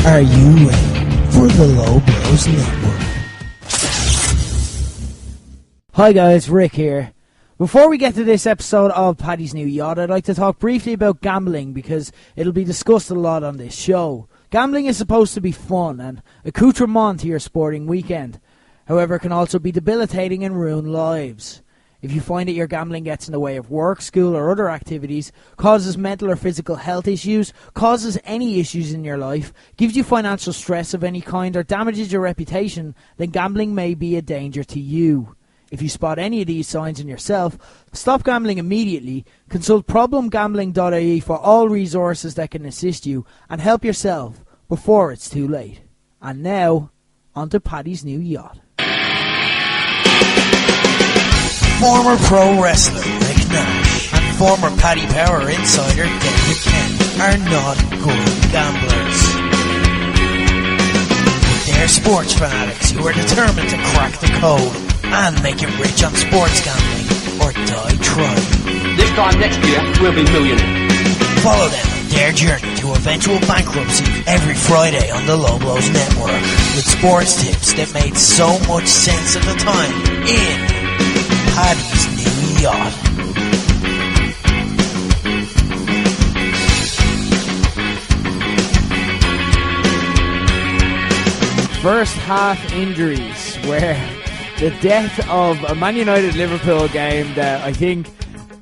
Are you ready for the Low Blows Network? Hi guys, Rick here. Before we get to this episode of Paddy's New Yacht, I'd like to talk briefly about gambling because it'll be discussed a lot on this show. Gambling is supposed to be fun and accoutrement to your sporting weekend. However, it can also be debilitating and ruin lives. If you find that your gambling gets in the way of work, school or other activities, causes mental or physical health issues, causes any issues in your life, gives you financial stress of any kind or damages your reputation, then gambling may be a danger to you. If you spot any of these signs in yourself, stop gambling immediately, consult problemgambling.ie for all resources that can assist you and help yourself before it's too late. And now, on to Paddy's New Yacht. Former pro wrestler Rick Nash and former Paddy Power insider David Kent are not good gamblers. They're sports fanatics who are determined to crack the code and make it rich on sports gambling or die trying. This time next year, we'll be millionaires. Follow them on their journey to eventual bankruptcy every Friday on the Low Blows Network with sports tips that made so much sense at the time in Paddy's New Yacht. First half injuries, where the death of a Man Utd Liverpool game that I think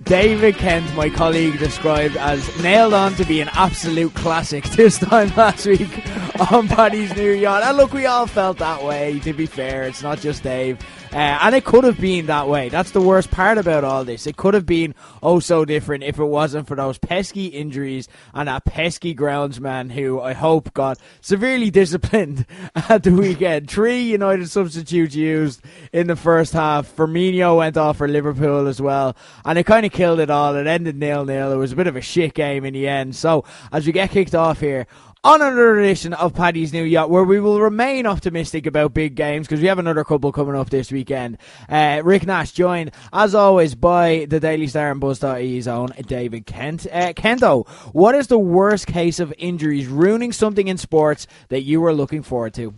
David Kent, my colleague, described as nailed on to be an absolute classic this time last week on Paddy's New Yacht. And look, we all felt that way, to be fair. It's not just Dave. And it could have been that way. That's the worst part about all this. It could have been oh so different if it wasn't for those pesky injuries and that pesky groundsman who I hope got severely disciplined at the weekend. 3 United substitutes used in the first half. Firmino went off for Liverpool as well. And it kind of killed it all. It ended 0-0. It was a bit of a shit game in the end. So as we get kicked off here on another edition of Paddy's New Yacht, where we will remain optimistic about big games because we have another couple coming up this weekend. Rick Nash joined, as always, by the Daily Star and Buzz.ie's own David Kent. Kento, what is the worst case of injuries ruining something in sports that you were looking forward to?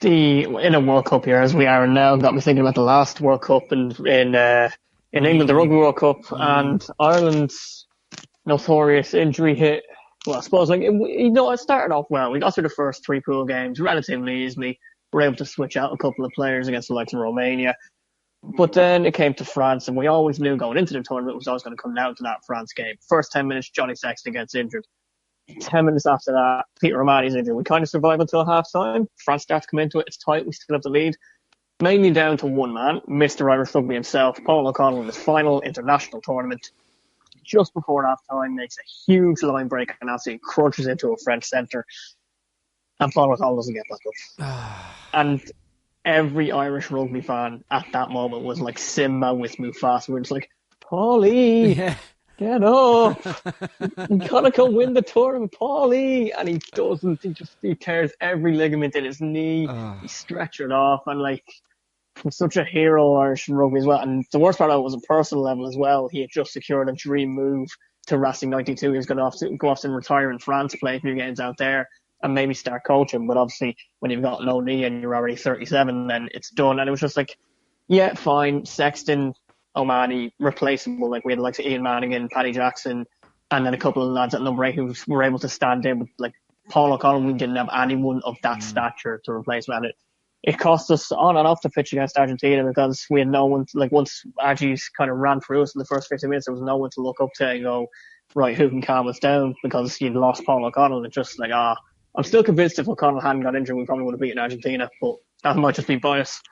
In a World Cup year, as we are now, got me thinking about the last World Cup in England, the Rugby World Cup, and Ireland's notorious injury hit. Well, I suppose, it started off well. We got through the first 3 pool games relatively easily. We were able to switch out a couple of players against the likes of Romania. But then it came to France, and we always knew going into the tournament it was always going to come down to that France game. First 10 minutes, Johnny Sexton gets injured. 10 minutes after that, Peter Romani's injured. We kind of survive until half-time. France starts to come into it. It's tight. We still have the lead. Mainly down to one man, Mr. Irish Rugby himself, Paul O'Connell, in his final international tournament. Just before half-time, makes a huge line break and absolutely crunches into a French centre. And Paul O'Connell doesn't get back up. And every Irish rugby fan at that moment was like Simba with Mufasa. We're just like, Paulie, get up. You gotta come win the tournament, Paulie. And he doesn't. He tears every ligament in his knee. He stretched it off. And was such a hero Irish in rugby as well. And the worst part of it was a personal level as well. He had just secured a dream move to Racing 92. He was going to go off and retire in France, play a few games out there, and maybe start coaching. But obviously, when you've got no knee and you're already 37, then it's done. And it was just like, yeah, fine. Sexton, O'Mahony, replaceable. We had the likes of Ian Mannigan, Paddy Jackson, and then a couple of lads at number 8 who were able to stand in. But Paul O'Connell, we didn't have anyone of that stature to replace him. And it cost us on and off the pitch against Argentina because we had no one, once Argie's kind of ran through us in the first 50 minutes, there was no one to look up to and go, right, who can calm us down, because you'd lost Paul O'Connell. And it's just I'm still convinced if O'Connell hadn't got injured, we probably would have beaten Argentina, but that might just be bias.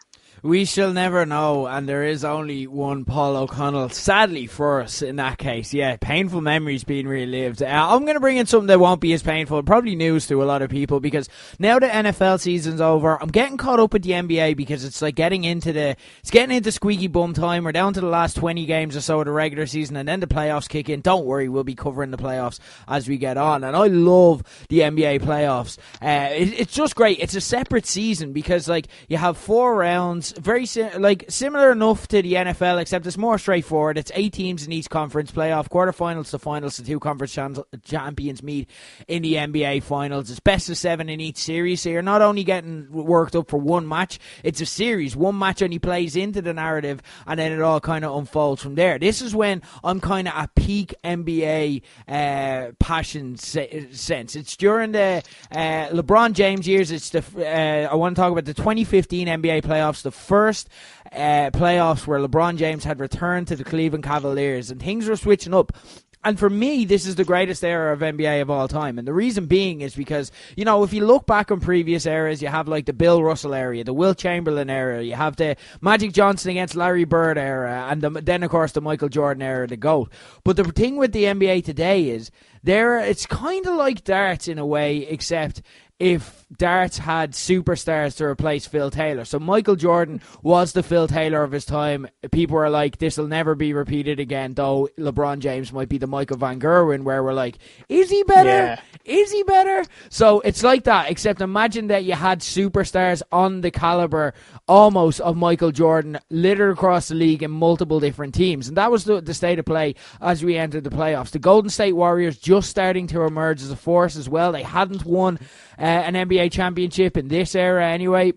We shall never know, and there is only one Paul O'Connell, sadly for us in that case. Yeah, painful memories being relived. I'm going to bring in something that won't be as painful, probably news to a lot of people, because now the NFL season's over, I'm getting caught up with the NBA because it's getting into squeaky bum time. We're down to the last 20 games or so of the regular season, and then the playoffs kick in. Don't worry, we'll be covering the playoffs as we get on, and I love the NBA playoffs. It's just great. It's a separate season because you have 4 rounds. runs very similar enough to the NFL, except it's more straightforward. It's 8 teams in each conference, playoff, quarterfinals to finals. The 2 conference champions meet in the NBA finals. It's best of 7 in each series, so you're not only getting worked up for one match, it's a series. One match only plays into the narrative, and then it all kind of unfolds from there. This is when I'm kind of at peak NBA passion sense. It's during the LeBron James years. It's I want to talk about the 2015 NBA playoffs, the first playoffs where LeBron James had returned to the Cleveland Cavaliers, and things were switching up. And for me, this is the greatest era of NBA of all time. And the reason being is because, you know, if you look back on previous eras, you have like the Bill Russell era, the Wilt Chamberlain era, you have the Magic Johnson against Larry Bird era, and then, of course, the Michael Jordan era, the GOAT. But the thing with the NBA today is it's kind of like darts in a way, except if darts had superstars to replace Phil Taylor. So Michael Jordan was the Phil Taylor of his time. People were like, this will never be repeated again, though LeBron James might be the Michael Van Gerwen, where we're like, is he better? Yeah. Is he better? So it's like that, except imagine that you had superstars on the caliber almost of Michael Jordan littered across the league in multiple different teams. And that was the state of play as we entered the playoffs. The Golden State Warriors just starting to emerge as a force as well. They hadn't won an NBA championship in this era anyway.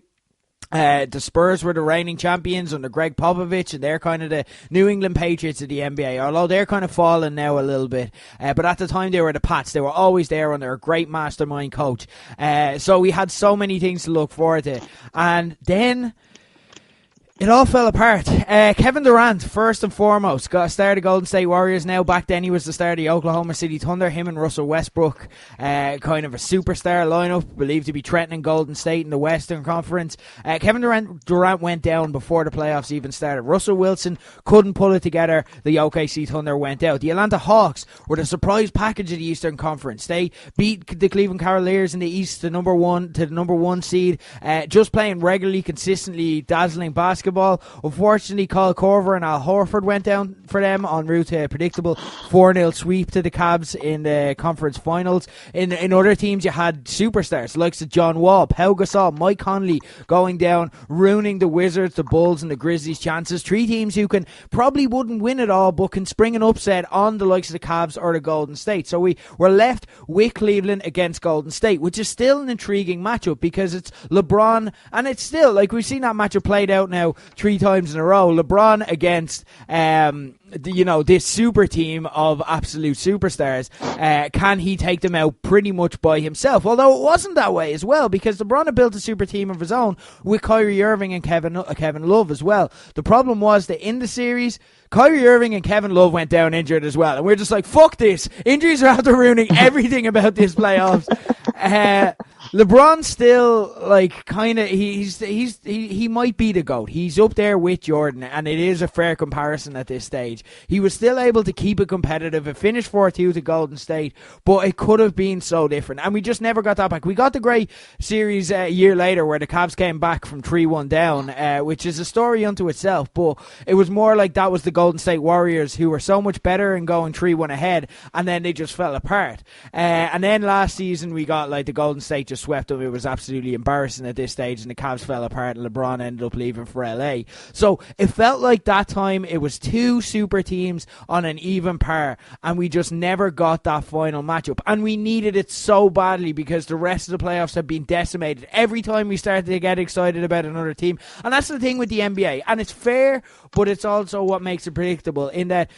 The Spurs were the reigning champions under Greg Popovich, and they're kind of the New England Patriots of the NBA, although they're kind of fallen now a little bit. But at the time, they were the Pats. They were always there under a great mastermind coach. So we had so many things to look forward to. And then it all fell apart. Kevin Durant, first and foremost, got a star of the Golden State Warriors now. Back then, he was the star of the Oklahoma City Thunder. Him and Russell Westbrook, kind of a superstar lineup, believed to be threatening Golden State in the Western Conference. Kevin Durant went down before the playoffs even started. Russell Wilson couldn't pull it together. The OKC Thunder went out. The Atlanta Hawks were the surprise package of the Eastern Conference. They beat the Cleveland Cavaliers in the East, the number one seed, just playing regularly, consistently, dazzling basketball. Unfortunately, Kyle Korver and Al Horford went down for them en route to a predictable 4-0 sweep to the Cavs in the conference finals. In other teams, you had superstars, the likes of John Wall, Pau Gasol, Mike Conley going down, ruining the Wizards, the Bulls, and the Grizzlies' chances. 3 teams who probably wouldn't win it all, but can spring an upset on the likes of the Cavs or the Golden State. So we were left with Cleveland against Golden State, which is still an intriguing matchup because it's LeBron, and it's still, like, we've seen that matchup played out now 3 times in a row. LeBron against this super team of absolute superstars. Can he take them out pretty much by himself? Although it wasn't that way as well, because LeBron had built a super team of his own with Kyrie Irving and Kevin Love as well. The problem was that in the series, Kyrie Irving and Kevin Love went down injured as well, and we're just like, fuck this. Injuries are after ruining everything about this playoffs. LeBron still, like, kind of, he might be the GOAT. He's up there with Jordan, and it is a fair comparison at this stage. He was still able to keep it competitive. It finished 4-2 to Golden State, but it could have been so different, and we just never got that back. We got the great series a year later where the Cavs came back from 3-1 down, which is a story unto itself, but it was more like that was the Golden State Warriors, who were so much better in going 3-1 ahead, and then they just fell apart. And then last season we got, like, the Golden State just swept them. It was absolutely embarrassing at this stage, and the Cavs fell apart, and LeBron ended up leaving for LA. So it felt like that time it was 2 super teams on an even par, and we just never got that final matchup, and we needed it so badly because the rest of the playoffs have been decimated every time we started to get excited about another team. And that's the thing with the NBA, and it's fair, but it's also what makes it predictable, in that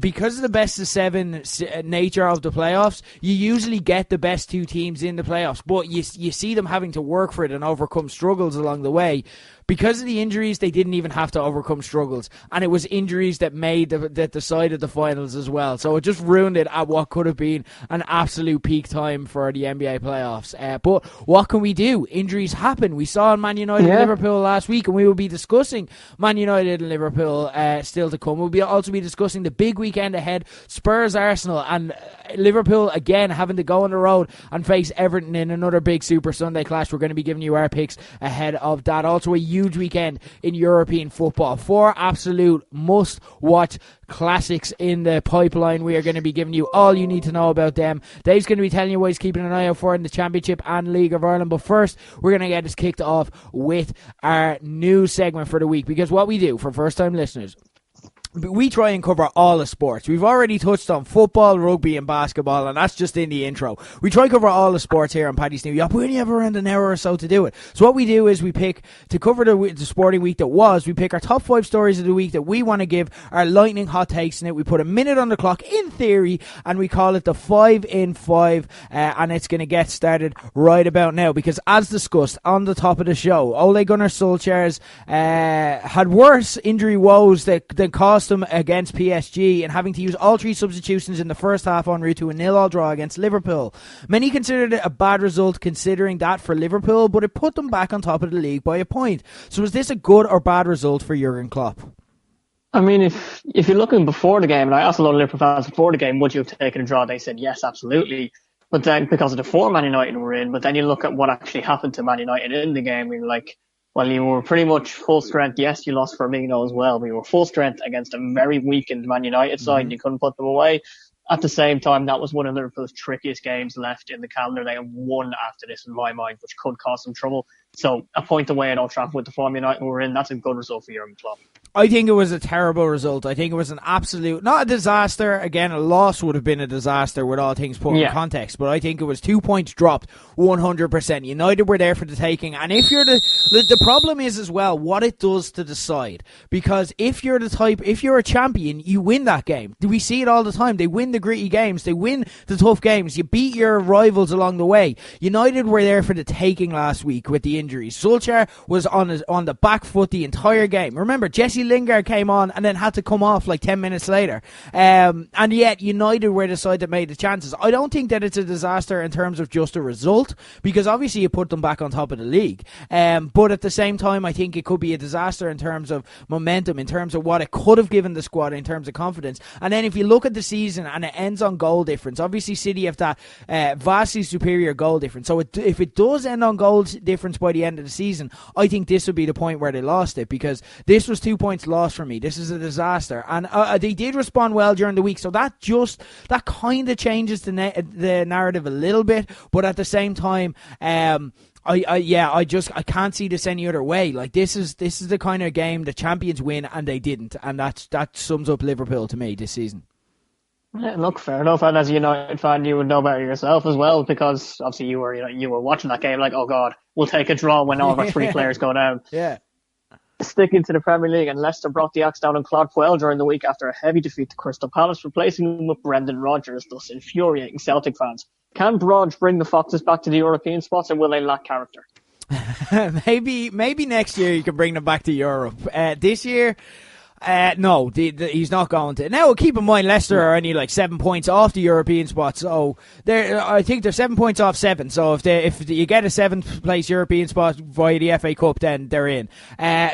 because of the best of 7 nature of the playoffs, you usually get the best 2 teams in the playoffs, but you see them having to work for it and overcome struggles along the way. Because of the injuries, they didn't even have to overcome struggles, and it was injuries that made that decided the finals as well. So it just ruined it at what could have been an absolute peak time for the NBA playoffs. But what can we do? Injuries happen. We saw in Man United and Liverpool last week, and we will be discussing Man United and Liverpool still to come. We'll also be discussing the big weekend ahead, Spurs Arsenal, and Liverpool, again, having to go on the road and face Everton in another big Super Sunday clash. We're going to be giving you our picks ahead of that. Also, a huge weekend in European football. 4 absolute must-watch classics in the pipeline. We are going to be giving you all you need to know about them. Dave's going to be telling you what he's keeping an eye out for in the Championship and League of Ireland. But first, we're going to get this kicked off with our new segment for the week. Because what we do for first-time listeners, we try and cover all the sports. We've already touched on football, rugby and basketball, and that's just in the intro. We try and cover all the sports here on Paddy's New Yacht, but we only have around an hour or so to do it. So what we do is we pick, to cover the sporting week that was, we pick our top 5 stories of the week that we want to give our lightning hot takes in it. We put a minute on the clock, in theory, and we call it the 5 in 5, and it's going to get started right about now, because as discussed on the top of the show, Ole Gunnar Solskjaer's had worse injury woes than cost them against PSG, and having to use all 3 substitutions in the first half en route to a 0-0 draw against Liverpool. Many considered it a bad result considering that for Liverpool, but it put them back on top of the league by a point. So is this a good or bad result for Jurgen Klopp? I mean, if you're looking before the game, and I asked a lot of Liverpool fans before the game, would you have taken a draw? They said yes, absolutely. But then, because of the form Man United were in, but then you look at what actually happened to Man United in the game, and you're like, well, you were pretty much full strength. Yes, you lost Firmino as well, but you were full strength against a very weakened Man United side, and you couldn't put them away. At the same time, that was one of Liverpool's trickiest games left in the calendar. They have won after this, in my mind, which could cause them trouble. So a point away at Old Trafford with the form United were in, that's a good result for Jurgen Klopp. I think it was a terrible result. I think it was an absolute, not a disaster. Again, a loss would have been a disaster with all things put in context. But I think it was 2 points dropped 100%. United were there for the taking. And if you're the problem is as well what it does to the side. Because if you're a champion, you win that game. We see it all the time. They win the gritty games. They win the tough games. You beat your rivals along the way. United were there for the taking last week with the injuries. Solskjaer was on the back foot the entire game. Remember, Jesse Lingard came on and then had to come off like 10 minutes later. And yet United were the side that made the chances. I don't think that it's a disaster in terms of just a result, because obviously you put them back on top of the league. But at the same time, I think it could be a disaster in terms of momentum, in terms of what it could have given the squad in terms of confidence. And then if you look at the season and it ends on goal difference, obviously City have that vastly superior goal difference. So if it does end on goal difference by the end of the season, I think this would be the point where they lost it, because this was 2 points lost for me. This is a disaster. And they did respond well during the week, so that kind of changes the narrative a little bit. But at the same time, I can't see this any other way. Like, this is the kind of game the champions win, and they didn't, and that sums up Liverpool to me this season. Yeah, look, fair enough. And as a United fan, you would know better yourself as well, because obviously you were watching that game like, oh God, we'll take a draw when all of our 3 players go down. Yeah. Sticking to the Premier League, and Leicester brought the axe down on Claude Puel during the week after a heavy defeat to Crystal Palace, replacing him with Brendan Rodgers, thus infuriating Celtic fans. Can Brodge bring the Foxes back to the European spots, or will they lack character? Maybe next year you can bring them back to Europe. This year, no, he's not going to. Now, keep in mind, Leicester are only like 7 points off the European spot, so I think they're 7 points off 7. So if you get a 7th place European spot via the FA Cup, then they're in.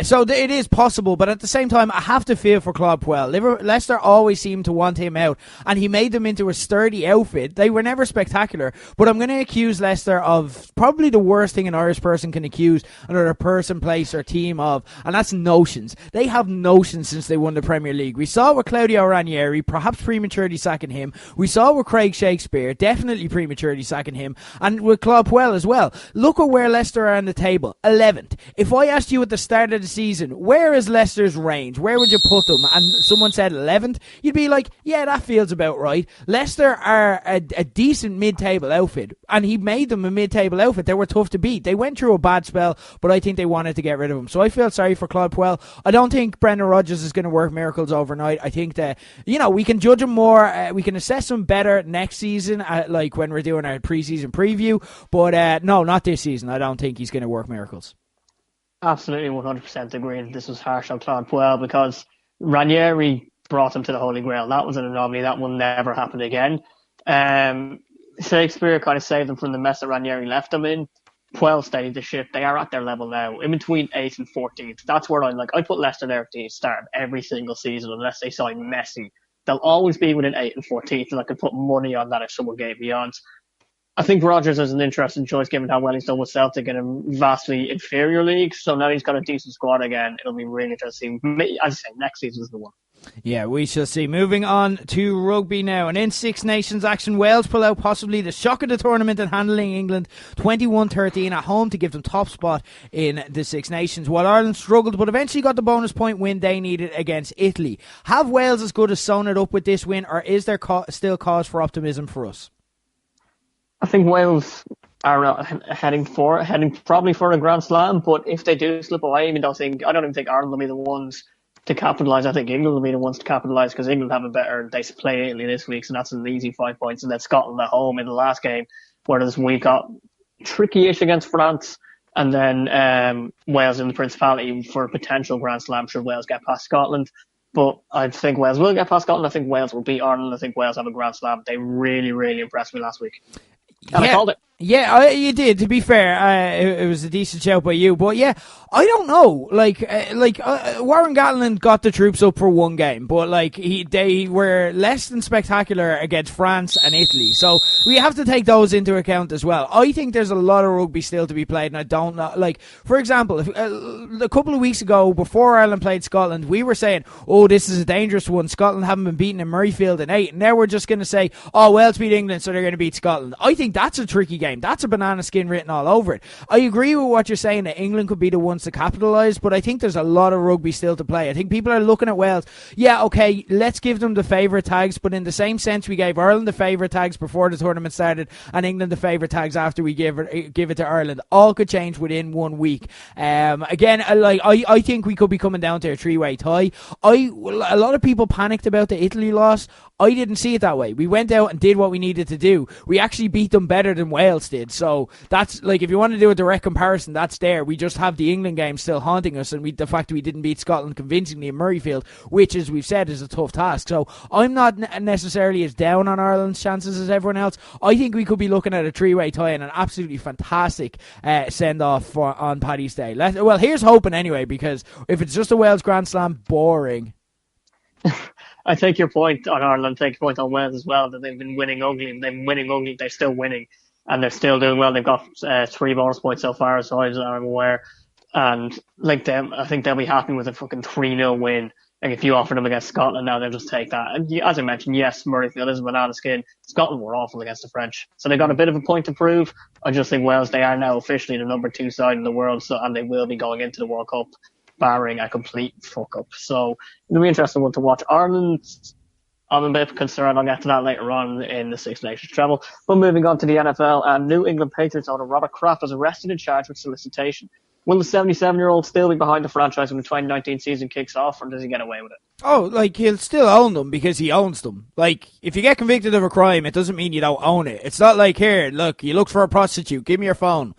So it is possible, but at the same time, I have to feel for Claude Puel. Leicester always seemed to want him out, and he made them into a sturdy outfit. They were never spectacular, but I'm going to accuse Leicester of probably the worst thing an Irish person can accuse another person, place, or team of, and that's notions. They have notions since they won the Premier League. We saw with Claudio Ranieri, perhaps prematurely sacking him. We saw with Craig Shakespeare, definitely prematurely sacking him. And with Claude Puel as well. Look at where Leicester are on the table. 11th. If I asked you at the start of the season, where is Leicester's range? Where would you put them? And someone said 11th, you'd be like, yeah, that feels about right. Leicester are a decent mid-table outfit. And he made them a mid-table outfit. They were tough to beat. They went through a bad spell, but I think they wanted to get rid of him. So I feel sorry for Claude Puel. I don't think Brendan Rodgers is going to work miracles overnight. I think that, we can judge him more, we can assess him better next season, like when we're doing our preseason preview, but no, not this season. I don't think he's going to work miracles. Absolutely 100% agree that this was harsh on Claude Puel, because Ranieri brought him to the Holy Grail. That was an anomaly. That will never happen again. Shakespeare kind of saved them from the mess that Ranieri left them in. Puel steadied the ship. They are at their level now, in between 8th and 14th. That's where I put Leicester there at the start of every single season, unless they sign Messi, They'll always be within 8 and 14th, and I could put money on that if someone gave me odds. I think Rodgers is an interesting choice given how well he's done with Celtic in a vastly inferior league. So now he's got a decent squad again. It'll be really interesting. I'd say next season's the one. Yeah, we shall see. Moving on to rugby now. And in Six Nations action, Wales pull out possibly the shock of the tournament and handling England 21-13 at home to give them top spot in the Six Nations, while Ireland struggled but eventually got the bonus point win they needed against Italy. Have Wales as good as sewn it up with this win, or is there still cause for optimism for us? I think Wales are heading probably for a Grand Slam, but if they do slip away, I don't even think Ireland will be the ones to capitalise. I think England will be the ones to capitalise because England have they play Italy this week, so that's an easy 5 points. And then Scotland at home in the last game, whereas we got tricky-ish against France, and then Wales in the Principality for a potential Grand Slam should Wales get past Scotland. But I think Wales will get past Scotland. I think Wales will beat Ireland. I think Wales have a Grand Slam. They really, really impressed me last week. And I called it. Yeah, you did. To be fair, it was a decent shout by you. But yeah, I don't know. Warren Gatland got the troops up for one game, but they were less than spectacular against France and Italy. So we have to take those into account as well. I think there's a lot of rugby still to be played, and I don't know. For example, a couple of weeks ago, before Ireland played Scotland, we were saying, "Oh, this is a dangerous one. Scotland haven't been beaten in Murrayfield in 8." And now we're just going to say, "Oh, Wales beat England, so they're going to beat Scotland." I think that's a tricky game. That's a banana skin written all over it. I agree with what you're saying that England could be the ones to capitalise, but I think there's a lot of rugby still to play. I think people are looking at Wales. Yeah, okay, let's give them the favourite tags, but in the same sense we gave Ireland the favourite tags before the tournament started and England the favourite tags after we give it to Ireland. All could change within 1 week. Again, I think we could be coming down to a three-way tie. A lot of people panicked about the Italy loss. I didn't see it that way. We went out and did what we needed to do. We actually beat them better than Wales did. So that's if you want to do a direct comparison, that's there. We just have the England game still haunting us, and the fact that we didn't beat Scotland convincingly in Murrayfield, which, as we've said, is a tough task. So I'm not necessarily as down on Ireland's chances as everyone else. I think we could be looking at a three-way tie and an absolutely fantastic send-off on Paddy's Day. Well, here's hoping anyway, because if it's just a Wales Grand Slam, boring. I take your point on Ireland, take your point on Wales as well, that they've been winning ugly. They've been winning ugly, they're still winning, and they're still doing well. They've got 3 bonus points so far, as far as I'm aware. And I think they'll be happy with a fucking 3-0 win. If you offer them against Scotland now, they'll just take that. And as I mentioned, yes, Murrayfield is a banana skin. Scotland were awful against the French. So they've got a bit of a point to prove. I just think Wales, they are now officially the number 2 side in the world, and they will be going into the World Cup barring a complete fuck up. So it'll be an interesting one to watch. Ireland, I'm a bit concerned. I'll get to that later on in the Six Nations treble. But moving on to the NFL, and New England Patriots owner Robert Kraft was arrested and charged with solicitation. Will the 77-year-old still be behind the franchise when the 2019 season kicks off, or does he get away with it? Oh, he'll still own them because he owns them. If you get convicted of a crime, it doesn't mean you don't own it. It's not here, look, you look for a prostitute, give me your phone.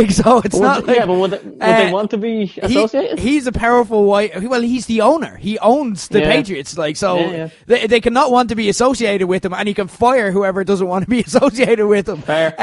So it's not Yeah, but would they want to be associated? He's a powerful he's the owner. He owns the Patriots. They cannot want to be associated with him, and he can fire whoever doesn't want to be associated with him. Fair.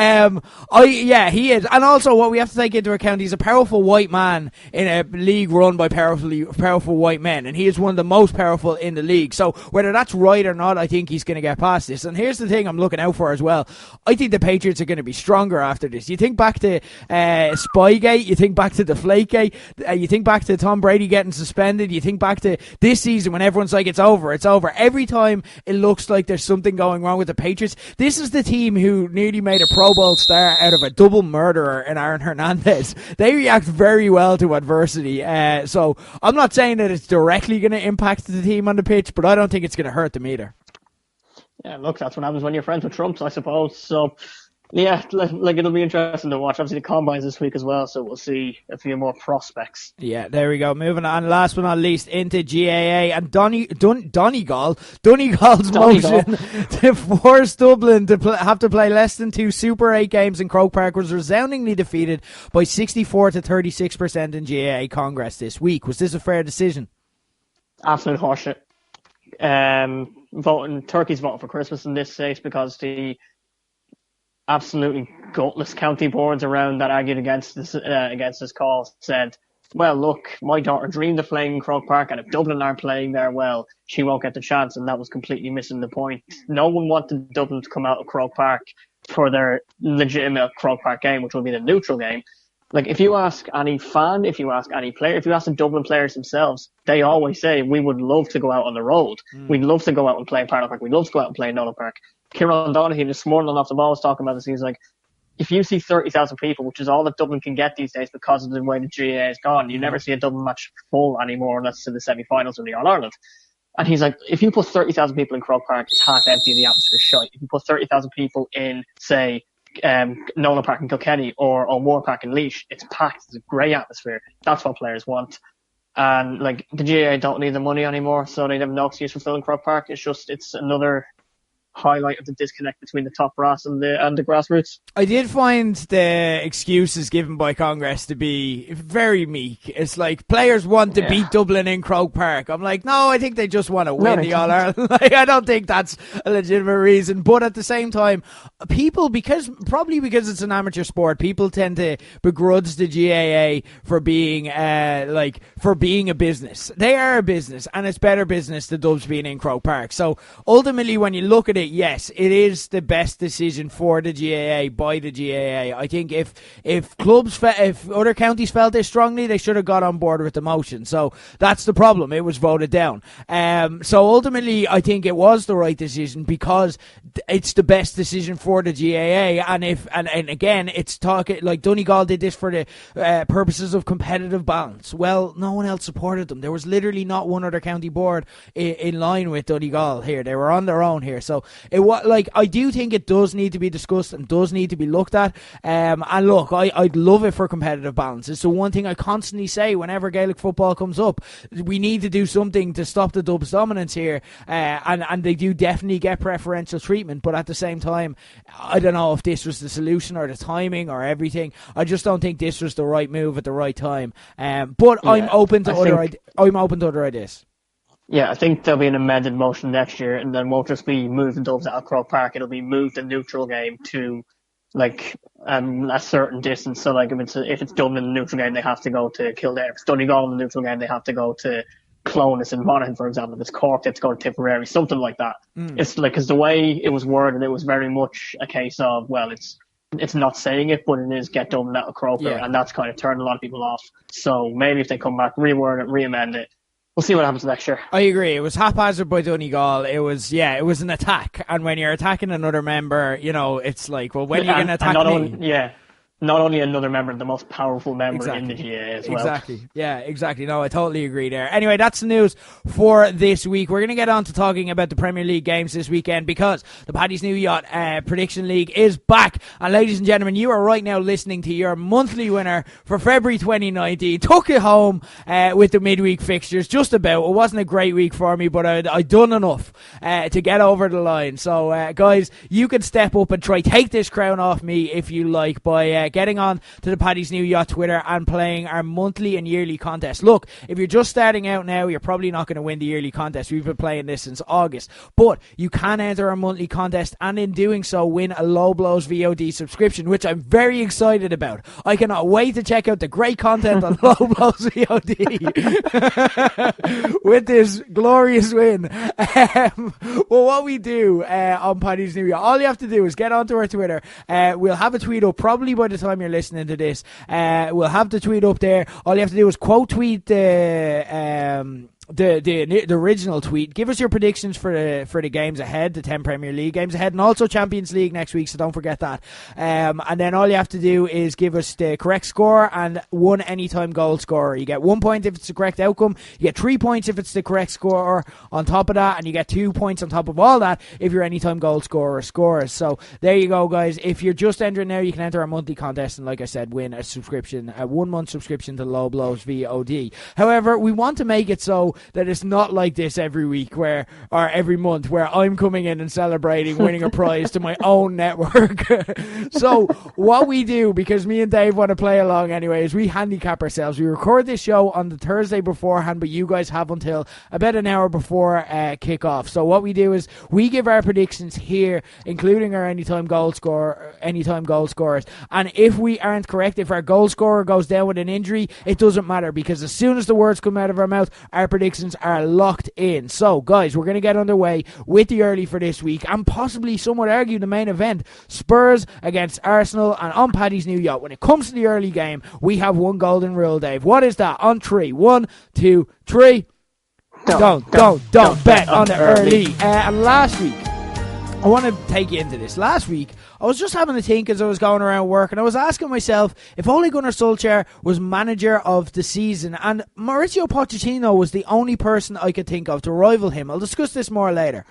He is. And also, what we have to take into account, he's a powerful white man in a league run by powerful white men, and he is one of the most powerful in the league. So whether that's right or not, I think he's going to get past this. And here's the thing I'm looking out for as well. I think the Patriots are going to be stronger after this. You think back to Spygate, you think back to Deflategate, you think back to Tom Brady getting suspended, you think back to this season when everyone's like, it's over. Every time it looks like there's something going wrong with the Patriots, this is the team who nearly made a Pro Bowl star out of a double murderer in Aaron Hernandez. They react very well to adversity. So I'm not saying that it's directly going to impact the team on the pitch, but I don't think it's going to hurt them either. Yeah, look, that's what happens when you're friends with Trumps, I suppose. So, yeah, it'll be interesting to watch. Obviously, the Combines this week as well, so we'll see a few more prospects. Yeah, there we go. Moving on, last but not least, into GAA and Donegal's motion to force Dublin to have to play less than 2 Super 8 games in Croke Park was resoundingly defeated by 64 to 36% in GAA Congress this week. Was this a fair decision? Absolute horseshit. Turkey's voting for Christmas in this case because the absolutely gutless county boards around that argued against this call said well, look, my daughter dreamed of playing in Croke Park, and if Dublin aren't playing there, well, she won't get the chance, and that was completely missing the point. No one wanted Dublin to come out of Croke Park for their legitimate Croke Park game, which will be the neutral game. Like, if you ask any fan, if you ask any player, if you ask the Dublin players themselves, they always say, we would love to go out on the road. We'd love to go out and play in Park Park. We'd love to go out and play in Nolan Park. Kieran Donaghy this morning off the ball was talking about this. He's like, if you see 30,000 people, which is all that Dublin can get these days because of the way the GAA is gone, you never see a Dublin match full anymore unless it's in the semi-finals of the All-Ireland. And he's like, if you put 30,000 people in Croke Park, it's half empty, the atmosphere's shite. If you put 30,000 people in, say, Nolan Park in Kilkenny or O'Moore Park in Laois, it's packed. It's a great atmosphere. That's what players want. And like the GAA don't need the money anymore, so they have no excuse for filling Croke Park. It's another highlight of the disconnect between the top brass and the grassroots. I did find the excuses given by Congress to be very meek. It's like players want to beat Dublin in Croke Park. I'm like, no, I think they just want to win the All-Ireland. Like, I don't think that's a legitimate reason. But at the same time, people, probably because it's an amateur sport, people tend to begrudge the GAA for being a business. They are a business, and it's better business the Dubs being in Croke Park. So ultimately, when you look at it, yes, it is the best decision for the GAA by the GAA. I think if other counties felt this strongly, they should have got on board with the motion. So that's the problem. It was voted down. So ultimately, I think it was the right decision because it's the best decision for the GAA. And again, it's talking like Donegal did this for the purposes of competitive balance. Well, no one else supported them. There was literally not one other county board in line with Donegal here. They were on their own here. So I do think it does need to be discussed and does need to be looked at. And look, I'd love it for competitive balance. It's the one thing I constantly say whenever Gaelic football comes up. We need to do something to stop the Dubs' dominance here. And they do definitely get preferential treatment. But at the same time, I don't know if this was the solution or the timing or everything. I just don't think this was the right move at the right time. But I'm open to other ideas. Yeah, I think there'll be an amended motion next year, and then won't just be move the Dubs out of Croke Park. It'll be move the neutral game to a certain distance. So like if it's Dublin in the neutral game, they have to go to Kildare. If it's Donegal in the neutral game, they have to go to Clones and Monaghan, for example. If it's Cork, they have to go to Tipperary, something like that. It's like, because the way it was worded, it was very much a case of, well, it's not saying it, but it is get Dublin out of Croke, and that's kind of turned a lot of people off. So maybe if they come back, reword it, re-amend it, we'll see what happens next year. I agree. It was haphazard by Donegal. It was an attack. And when you're attacking another member, it's like, well, when you're going to attack me? Not only another member, the most powerful member in the GAA as well. Exactly. Yeah, exactly. No, I totally agree there. Anyway, that's the news for this week. We're going to get on to talking about the Premier League games this weekend because the Paddy's New Yacht Prediction League is back. And ladies and gentlemen, you are right now listening to your monthly winner for February 2019. Took it home with the midweek fixtures, just about. It wasn't a great week for me, but I'd done enough to get over the line. So, guys, you can step up and try take this crown off me if you like by getting on to the Paddy's New Yacht Twitter and playing our monthly and yearly contest. Look, if you're just starting out now, you're probably not going to win the yearly contest. We've been playing this since August. But you can enter our monthly contest and in doing so win a Low Blows VOD subscription, which I'm very excited about. I cannot wait to check out the great content on Low Blows VOD with this glorious win. Well, what we do on Paddy's New Yacht, all you have to do is get onto our Twitter. We'll have a tweet up probably by the time you're listening to this. We'll have the tweet up there. All you have to do is quote tweet the original tweet. Give us your predictions for the games ahead, the 10 Premier League games ahead, and also Champions League next week, so don't forget that. And then all you have to do is give us the correct score and one anytime goal scorer. You get 1 point if it's the correct outcome, you get 3 points if it's the correct score on top of that, and you get 2 points on top of all that if your anytime goal scorer scores. So there you go, guys. If you're just entering now, you can enter our monthly contest and, like I said, win a 1 month subscription to Low Blows VOD. However, we want to make it so that it's not like this every week or every month where I'm coming in and celebrating winning a prize to my own network. So what we do, because me and Dave want to play along anyway, is we handicap ourselves. We record this show on the Thursday beforehand, but you guys have until about an hour before kick-off. So what we do is we give our predictions here, including our anytime goal scorers. And if we aren't correct, if our goal scorer goes down with an injury, it doesn't matter, because as soon as the words come out of our mouth, our predictions are locked in. So, guys, we're going to get underway with the early for this week, and possibly, some would argue, the main event, Spurs against Arsenal, and on Paddy's new yacht. When it comes to the early game, we have one golden rule, Dave. What is that? On three. 1, 2, 3. Don't bet on the early. And last week, I want to take you into this. Last week, I was just having a think as I was going around work, and I was asking myself if Ole Gunnar Solskjaer was manager of the season, and Mauricio Pochettino was the only person I could think of to rival him. I'll discuss this more later.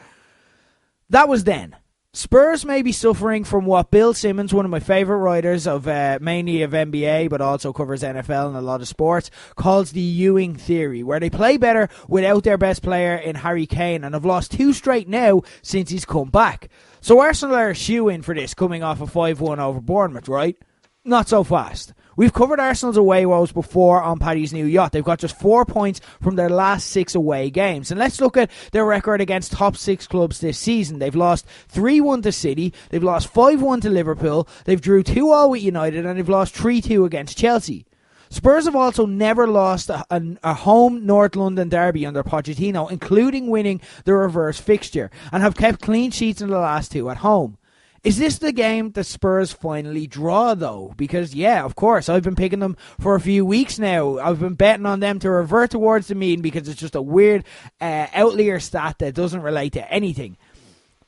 That was then. Spurs may be suffering from what Bill Simmons, one of my favourite writers of mainly of NBA but also covers NFL and a lot of sports, calls the Ewing theory, where they play better without their best player in Harry Kane, and have lost 2 straight now since he's come back. So Arsenal are a shoe-in for this, coming off a 5-1 over Bournemouth, right? Not so fast. We've covered Arsenal's away woes before on Paddy's new yacht. They've got just 4 points from their last 6 away games. And let's look at their record against top 6 clubs this season. They've lost 3-1 to City, they've lost 5-1 to Liverpool, they've drew 2-2 with United, and they've lost 3-2 against Chelsea. Spurs have also never lost a home North London derby under Pochettino, including winning the reverse fixture, and have kept clean sheets in the last 2 at home. Is this the game that Spurs finally draw, though? Because, yeah, of course, I've been picking them for a few weeks now. I've been betting on them to revert towards the mean because it's just a weird outlier stat that doesn't relate to anything.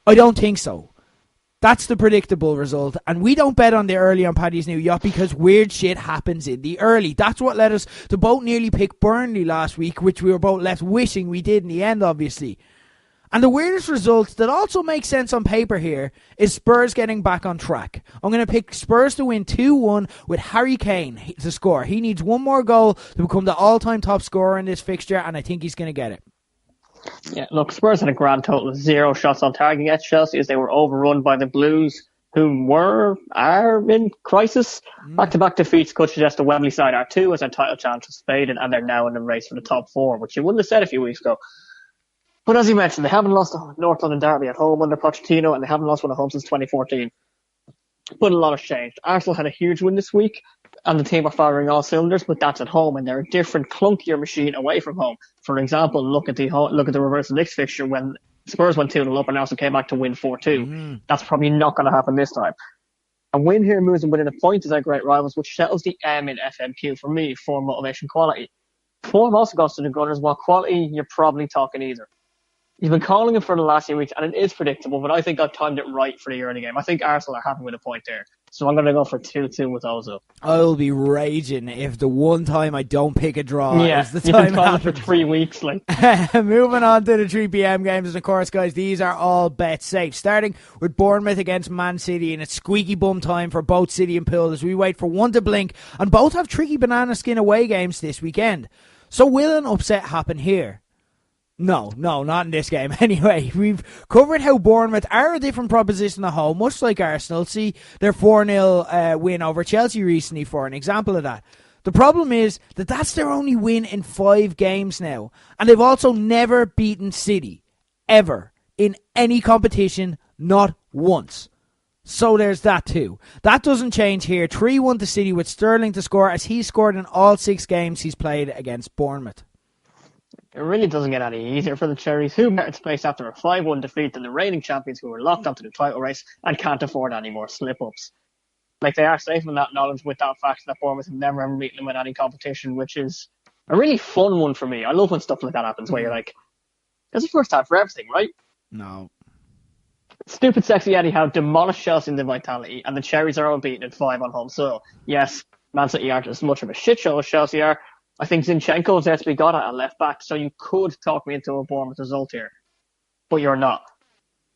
I don't think so. That's the predictable result. And we don't bet on the early on Paddy's new yacht because weird shit happens in the early. That's what led us to both nearly pick Burnley last week, which we were both left wishing we did in the end, obviously. And the weirdest result that also makes sense on paper here is Spurs getting back on track. I'm going to pick Spurs to win 2-1 with Harry Kane to score. He needs one more goal to become the all-time top scorer in this fixture, and I think he's going to get it. Yeah, look, Spurs had a grand total of 0 shots on target against Chelsea as they were overrun by the Blues, who are in crisis. Back-to-back defeats could suggest the Wembley side are too, as their title chance was faded, and they're now in the race for the top 4, which you wouldn't have said a few weeks ago. But as you mentioned, they haven't lost the North London derby at home under Pochettino, and they haven't lost one at home since 2014. But a lot has changed. Arsenal had a huge win this week, and the team are firing all cylinders, but that's at home, and they're a different, clunkier machine away from home. For example, look at the reverse of Nick's fixture when Spurs went 2-0 up and Arsenal came back to win 4-2. That's probably not going to happen this time. A win here moves them within a point as our great rivals, which settles the M in FMQ for me, form, motivation, quality. Form also goes to the Gunners, while quality, you're probably talking either. You've been calling it for the last few weeks, and it is predictable, but I think I've timed it right for the early game. I think Arsenal are happy with a point there. So I'm going to go for 2-2 with Ozil. I'll be raging if the one time I don't pick a draw is the you've time been calling for 3 weeks. Moving on to the 3 p.m. games, and of course, guys, these are all bet safe. Starting with Bournemouth against Man City, and it's squeaky bum time for both City and Poole as we wait for one to blink, and both have tricky banana skin away games this weekend. So will an upset happen here? No, not in this game. Anyway, we've covered how Bournemouth are a different proposition at home, much like Arsenal. See their 4-0 win over Chelsea recently for an example of that. The problem is that that's their only win in 5 games now. And they've also never beaten City, ever, in any competition, not once. So there's that too. That doesn't change here. 3-1 to City with Sterling to score, as he scored in all 6 games he's played against Bournemouth. It really doesn't get any easier for the Cherries, who better to place after a 5-1 defeat than the reigning champions who are locked onto the title race and can't afford any more slip-ups. Like, they are safe in that knowledge with that fact that Bournemouth have never ever beaten them in any competition, which is a really fun one for me. I love when stuff like that happens, where you're like, there's a first time for everything, right? No. Stupid Sexy Eddie Howe demolished Chelsea in the Vitality, and the Cherries are unbeaten at 5 on home soil. Yes, Man City aren't as much of a shit show as Chelsea are. I think Zinchenko is there to be got at left back, so you could talk me into a Bournemouth result here. But you're not.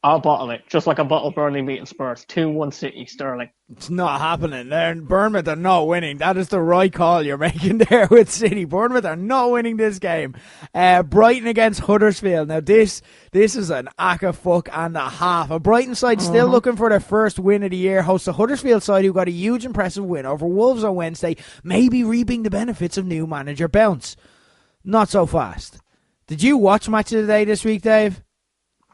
I'll bottle it, just like a bottle Burnley beating Spurs. 2-1 City, Sterling. It's not happening. Bournemouth are not winning. That is the right call you're making there with City. Bournemouth are not winning this game. Brighton against Huddersfield. Now this is an acca fuck and a half. A Brighton side still looking for their first win of the year. Hosts a Huddersfield side who got a huge impressive win over Wolves on Wednesday, maybe reaping the benefits of new manager bounce. Not so fast. Did you watch Match of the Day this week, Dave?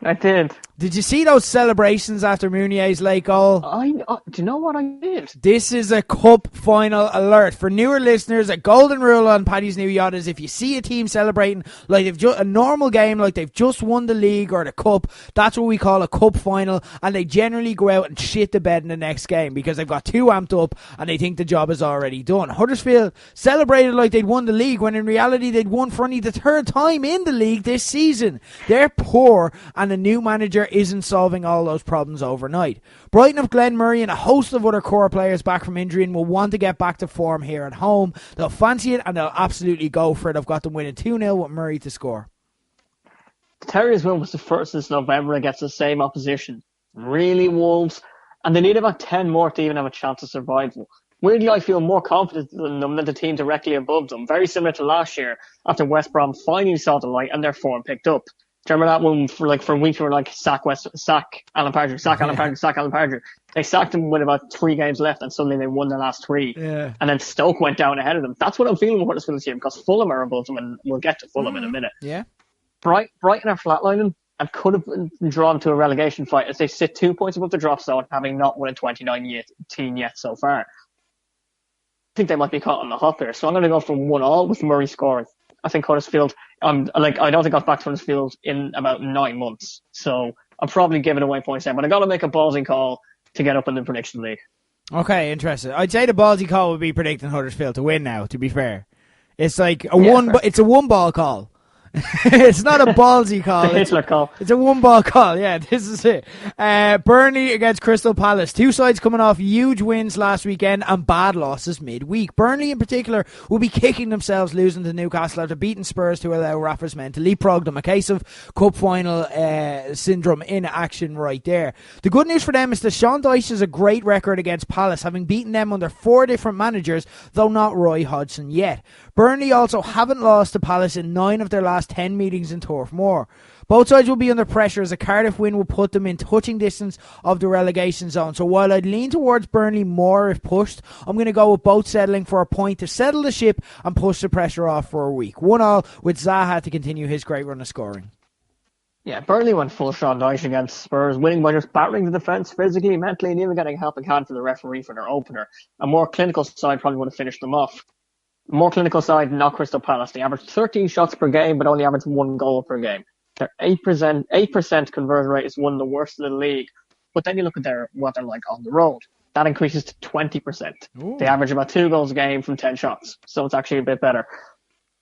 I did. Did you see those celebrations after Meunier's late goal? Do you know what I did? This is a cup final alert. For newer listeners, a golden rule on Paddy's New Yacht is if you see a team celebrating like they've a normal game, like they've just won the league or the cup, that's what we call a cup final, and they generally go out and shit the bed in the next game because they've got too amped up and they think the job is already done. Huddersfield celebrated like they'd won the league when in reality they'd won for only the third time in the league this season. They're poor and the new manager isn't solving all those problems overnight. Brighton have Glenn Murray and a host of other core players back from injury and will want to get back to form here at home. They'll fancy it and they'll absolutely go for it. I've got them winning 2-0 with Murray to score. The Terriers win was the first since November against the same opposition. Really Wolves. And they need about 10 more to even have a chance of survival. Weirdly, I feel more confident in them than the team directly above them. Very similar to last year after West Brom finally saw the light and their form picked up. Do you remember that one for weeks we were like, sack Alan Partridge, sack Alan Partridge, sack Alan Partridge. They sacked him with about 3 games left and suddenly they won the last 3. Yeah. And then Stoke went down ahead of them. That's what I'm feeling with Huddersfield this year because Fulham are above them and we'll get to Fulham in a minute. Yeah. Brighton are flatlining and could have been drawn to a relegation fight as they sit 2 points above the drop zone, having not won in 2019 yet so far. I think they might be caught on the hop here, so I'm going to go for 1-1 with Murray scoring. I think Huddersfield, I don't think I've backed Huddersfield in about 9 months, so I'm probably giving away points there, but I got to make a ballsy call to get up in the prediction league. Okay, interesting. I'd say the ballsy call would be predicting Huddersfield to win now, to be fair. It's like it's a one ball call. It's not a ballsy call. It's a Hitler call. It's a one-ball call. Yeah, this is it. Burnley against Crystal Palace. 2 sides coming off huge wins last weekend and bad losses midweek. Burnley in particular will be kicking themselves losing to Newcastle after beating Spurs to allow Rafa's men to leapfrog them. A case of cup final syndrome in action right there. The good news for them is that Sean Dyche has a great record against Palace, having beaten them under 4 different managers, though not Roy Hodgson yet. Burnley also haven't lost to Palace in 9 of their last 10 meetings in Turf Moor. Both sides will be under pressure as a Cardiff win will put them in touching distance of the relegation zone. So while I'd lean towards Burnley more if pushed, I'm going to go with both settling for a point to settle the ship and push the pressure off for a week. 1-1 with Zaha to continue his great run of scoring. Yeah, Burnley went full Sean Dyche against Spurs, winning by just battering the defence physically, mentally, and even getting a helping hand from the referee for their opener. A more clinical side probably would have finished them off. More clinical side, not Crystal Palace. They averaged 13 shots per game, but only averaged 1 goal per game. Their 8% conversion rate is one of the worst in the league. But then you look at what they're like on the road. That increases to 20%. Ooh. They average about 2 goals a game from 10 shots. So it's actually a bit better.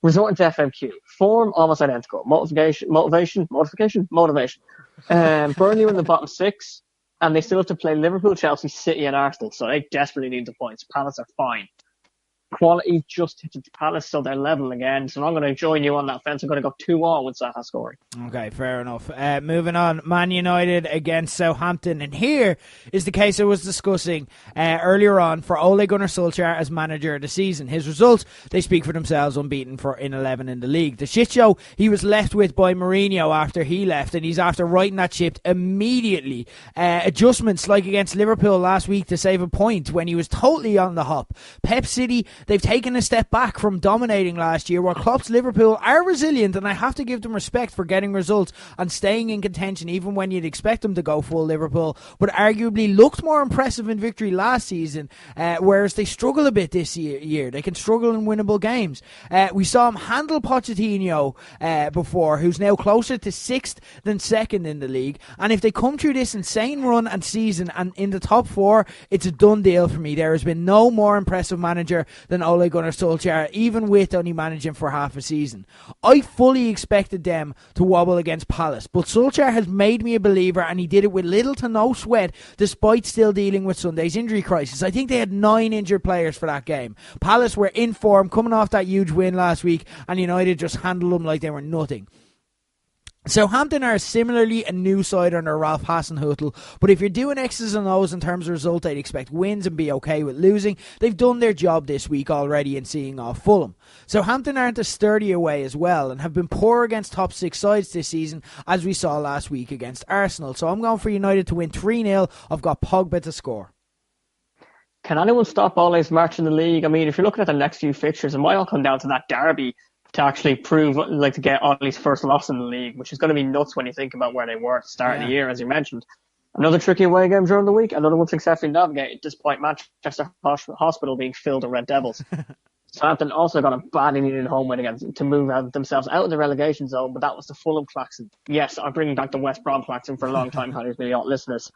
Resorting to FMQ. Form almost identical. Motivation. Burnley were in the bottom 6, and they still have to play Liverpool, Chelsea, City, and Arsenal. So they desperately need the points. Palace are fine. Quality just hit the Palace, so they're level again. So I'm going to join you on that fence. I'm going to go 2-1 with Zaha scoring. Okay, fair enough. Moving on, Man United against Southampton. And here is the case I was discussing earlier on for Ole Gunnar Solskjaer as manager of the season. His results, they speak for themselves, unbeaten in 11 in the league. The shit show he was left with by Mourinho after he left, and he's after righting that ship immediately. Adjustments like against Liverpool last week to save a point when he was totally on the hop. Pep City, they've taken a step back from dominating last year, while Klopp's Liverpool are resilient, and I have to give them respect for getting results and staying in contention even when you'd expect them to go full Liverpool, but arguably looked more impressive in victory last season, whereas they struggle a bit this year. They can struggle in winnable games. We saw him handle Pochettino before, who's now closer to 6th than 2nd in the league, and if they come through this insane run and season and in the top 4, it's a done deal for me. There has been no more impressive manager than Ole Gunnar Solskjaer, even with only managing for half a season. I fully expected them to wobble against Palace, but Solskjaer has made me a believer, and he did it with little to no sweat, despite still dealing with Sunday's injury crisis. I think they had 9 injured players for that game. Palace were in form, coming off that huge win last week, and United just handled them like they were nothing. Southampton are similarly a new side under Ralph Hasenhüttl, but if you're doing X's and O's in terms of result, I'd expect wins and be okay with losing. They've done their job this week already in seeing off Fulham. Southampton aren't as sturdy away as well and have been poor against top 6 sides this season, as we saw last week against Arsenal. So I'm going for United to win 3-0. I've got Pogba to score. Can anyone stop Ole's march in the league? I mean, if you're looking at the next few fixtures, it might all come down to that derby to actually prove, like, to get Ole's first loss in the league, which is going to be nuts when you think about where they were at the start of the year, as you mentioned. Another tricky away game during the week, another one successfully navigated, despite Manchester Hospital being filled with Red Devils. Southampton also got a badly needed home win against to move themselves out of the relegation zone, but that was the Fulham klaxon. Yes, I'm bringing back the West Brom klaxon for a long time, Paddy's Yacht listeners.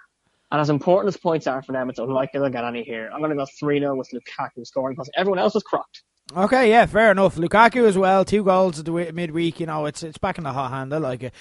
And as important as points are for them, it's unlikely they'll get any here. I'm going to go 3-0 with Lukaku scoring because everyone else is crocked. Okay, yeah, fair enough. Lukaku as well, 2 goals at the midweek. You know, it's back in the hot hand. I like it.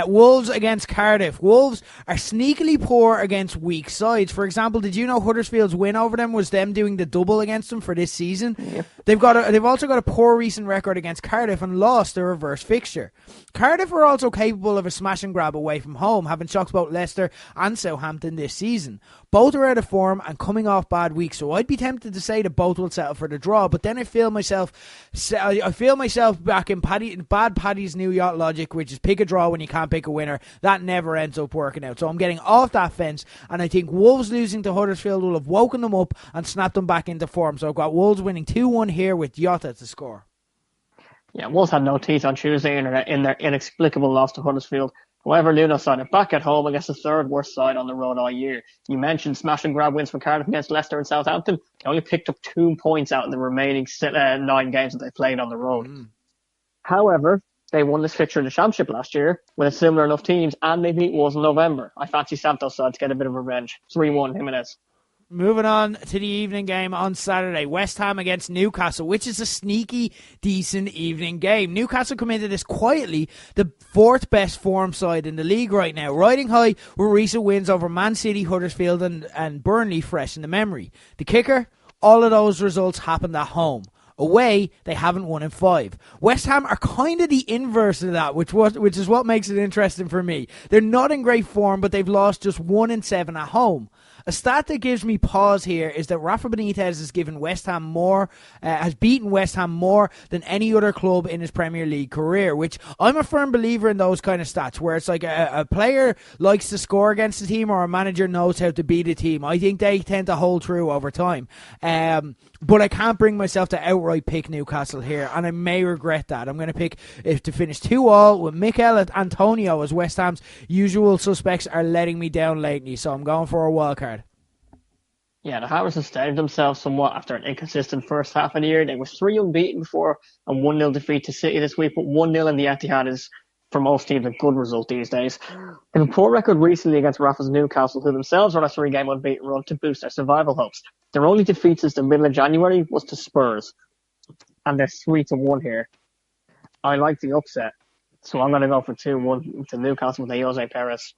Wolves against Cardiff. Wolves are sneakily poor against weak sides. For example, did you know Huddersfield's win over them was them doing the double against them for this season? Yep. They've also got a poor recent record against Cardiff and lost their reverse fixture. Cardiff are also capable of a smash and grab away from home, having shocked both Leicester and Southampton this season. Both are out of form and coming off bad weeks, so I'd be tempted to say that both will settle for the draw, but then I feel myself back in bad Paddy's New Yacht logic, which is pick a draw when you can't pick a winner. That never ends up working out. So I'm getting off that fence, and I think Wolves losing to Huddersfield will have woken them up and snapped them back into form. So I've got Wolves winning 2-1 here with Yacht to score. Yeah, Wolves had no teeth on Tuesday in their inexplicable loss to Huddersfield. However, Nuno side are back at home against the third worst side on the road all year. You mentioned smash and grab wins for Cardiff against Leicester and Southampton. They only picked up 2 points out in the remaining 9 games that they played on the road. However, they won this fixture in the Championship last year with a similar enough teams, and they beat Wolves in November. I fancy Santos' side to get a bit of revenge. 3-1 Jimenez. Moving on to the evening game on Saturday, West Ham against Newcastle, which is a sneaky, decent evening game. Newcastle come into this quietly, the 4th best form side in the league right now, riding high with recent wins over Man City, Huddersfield and Burnley fresh in the memory. The kicker, all of those results happened at home. Away, they haven't won in 5. West Ham are kind of the inverse of that, which is what makes it interesting for me. They're not in great form, but they've lost just 1 in 7 at home. A stat that gives me pause here is that Rafa Benitez has beaten West Ham more than any other club in his Premier League career, which I'm a firm believer in those kind of stats, where it's like a player likes to score against the team or a manager knows how to beat a team. I think they tend to hold true over time. But I can't bring myself to outright pick Newcastle here, and I may regret that. I'm going to pick to finish 2-2 with Mikel Antonio, as West Ham's usual suspects are letting me down lately, so I'm going for a wild card. Yeah, the Hammers have steadied themselves somewhat after an inconsistent first half of the year. They were 3 unbeaten before a 1-0 defeat to City this week, but 1-0 in the Etihad is, for most teams, a good result these days. They have a poor record recently against Rafa's Newcastle, who themselves are on a 3-game unbeaten run to boost their survival hopes. Their only defeat since the middle of January was to Spurs, and they're 3-1 here. I like the upset, so I'm going to go for 2-1 to Newcastle with Jose Perez.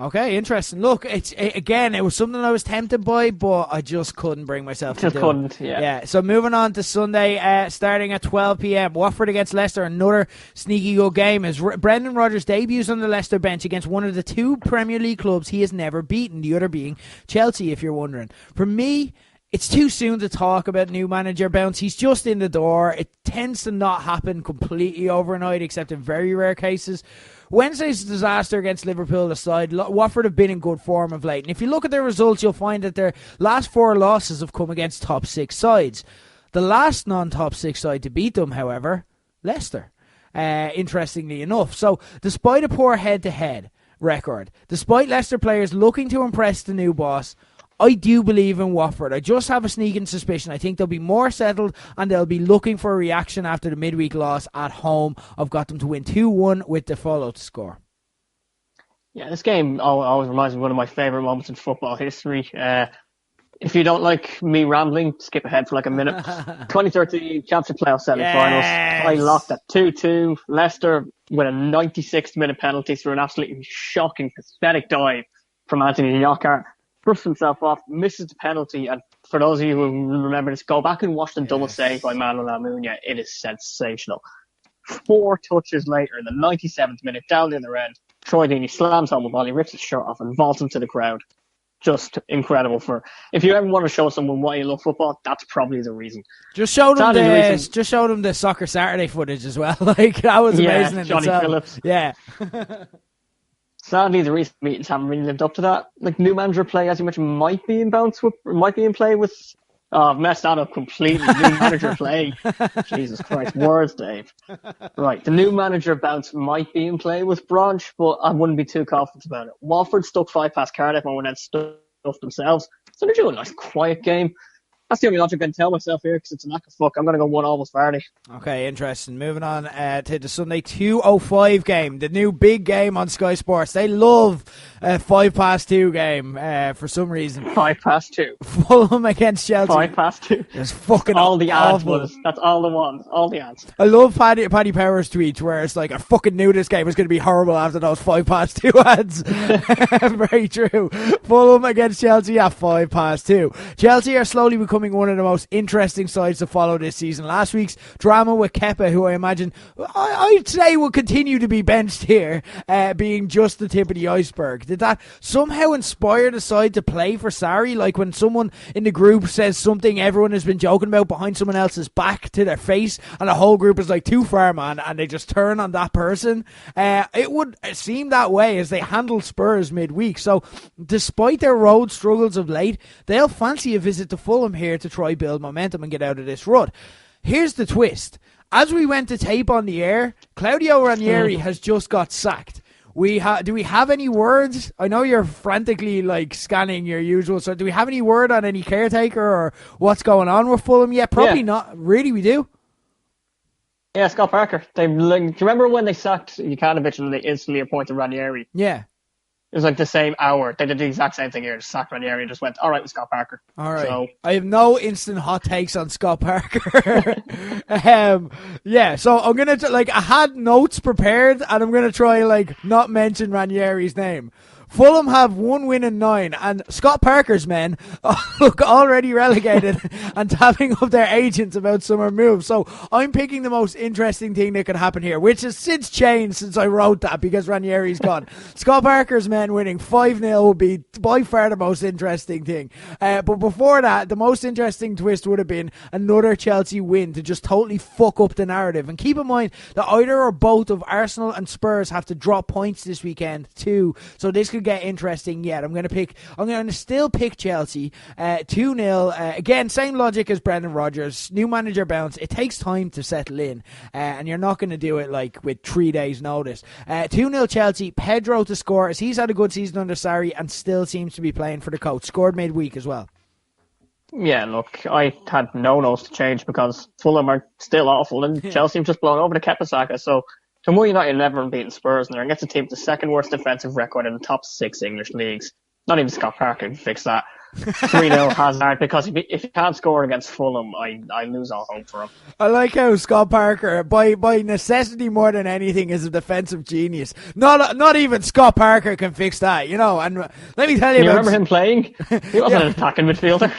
Okay, interesting. Look, it was something I was tempted by, but I just couldn't bring myself to do it. Yeah. So moving on to Sunday, starting at 12 p.m. Watford against Leicester, another sneaky good game as Brendan Rodgers debuts on the Leicester bench against one of the 2 Premier League clubs he has never beaten, the other being Chelsea, if you're wondering. For me, it's too soon to talk about new manager bounce. He's just in the door. It tends to not happen completely overnight, except in very rare cases. Wednesday's disaster against Liverpool aside, Watford have been in good form of late. And if you look at their results, you'll find that their last 4 losses have come against top 6 sides. The last non-top 6 side to beat them, however, Leicester, interestingly enough. So despite a poor head-to-head record, despite Leicester players looking to impress the new boss, I do believe in Watford. I just have a sneaking suspicion. I think they'll be more settled and they'll be looking for a reaction after the midweek loss at home. I've got them to win 2-1 with the follow to score. Yeah, this game always reminds me of one of my favourite moments in football history. If you don't like me rambling, skip ahead for like a minute. 2013 Championship playoff semi-finals. I locked at 2-2. Leicester with a 96th minute penalty through an absolutely shocking, pathetic dive from Anthony Yacht. Brushes himself off, misses the penalty, and for those of you who remember this, go back and watch the double save by Manuel Almunia. It is sensational. 4 touches later, in the 97th minute, down the other end, Troy Deeney slams home a volley, rips his shirt off, and vaults him to the crowd. Just incredible. If you ever want to show someone why you love football, that's probably the reason. Just showed them the Soccer Saturday footage as well. Like, that was amazing in Johnny itself. Phillips. Yeah. Sadly, the recent meetings haven't really lived up to that. Like, new manager play, as you mentioned, might be in play with. Oh, I've messed that up completely. New manager play. Jesus Christ, words, Dave. Right, the new manager bounce might be in play with Bronch, but I wouldn't be too confident about it. Watford stuck 5 past Cardiff and went and stuffed themselves. So they're doing a nice, quiet game. That's the only logic I can tell myself here, because it's a knack of fuck. I'm going to go 1-1 with Vardy. Okay, interesting. Moving on to the Sunday 2:05 game, the new big game on Sky Sports. They love a 2 game for some reason. 2:05. Fulham against Chelsea. 2:05. It's fucking all the ads awful. was. That's all the ones. All the ads. I love Paddy Power's tweets where it's like, I fucking knew this game was going to be horrible after those 2 ads. Very true. Fulham against Chelsea at 2. Chelsea are slowly becoming one of the most interesting sides to follow this season. Last week's drama with Kepa, who I imagine I'd say will continue to be benched here, being just the tip of the iceberg. Did that somehow inspire the side to play for Sarri? Like, when someone in the group says something everyone has been joking about behind someone else's back to their face, and the whole group is like, too far, man, and they just turn on that person. It would seem that way as they handle Spurs midweek. So despite their road struggles of late, they'll fancy a visit to Fulham here to try build momentum and get out of this rut. Here's the twist. As we went to tape on the air, Claudio Ranieri has just got sacked. Do we have any words? I know you're frantically scanning your usual. So do we have any word on any caretaker or what's going on with Fulham yet? Probably not. Really, we do? Yeah, Scott Parker. Do you remember when they sacked Jukanovic and they instantly appointed Ranieri? Yeah. It was the same hour. They did the exact same thing here. Just sacked Ranieri and just went, all right, with Scott Parker. All right. So, I have no instant hot takes on Scott Parker. Yeah, so I'm going to, I had notes prepared and I'm going to try, not mention Ranieri's name. Fulham have 1 win in 9, and Scott Parker's men look already relegated and tapping up their agents about summer moves. So I'm picking the most interesting thing that could happen here, which has since changed since I wrote that because Ranieri's gone. Scott Parker's men winning 5-0 would be by far the most interesting thing. But before that, the most interesting twist would have been another Chelsea win to just totally fuck up the narrative. And keep in mind that either or both of Arsenal and Spurs have to drop points this weekend too. So this could get interesting yet. I'm going to still pick Chelsea 2-0. Again, same logic as Brendan Rodgers. New manager bounce. It takes time to settle in, and you're not going to do it with 3 days notice. 2-0 Chelsea. Pedro to score, as he's had a good season under Sarri and still seems to be playing for the coach. Scored midweek as well. Yeah, look, I had no notes to change because Fulham are still awful and Chelsea have just blown over the Kepa saga. So to Man United never beaten Spurs and they're against a team with the second worst defensive record in the top 6 English leagues. Not even Scott Parker can fix that. 3-0 Hazard, because if he can't score against Fulham, I lose all hope for him. I like how Scott Parker, by necessity more than anything, is a defensive genius. Not even Scott Parker can fix that, and let me tell you about... You remember him playing? He wasn't an attacking midfielder.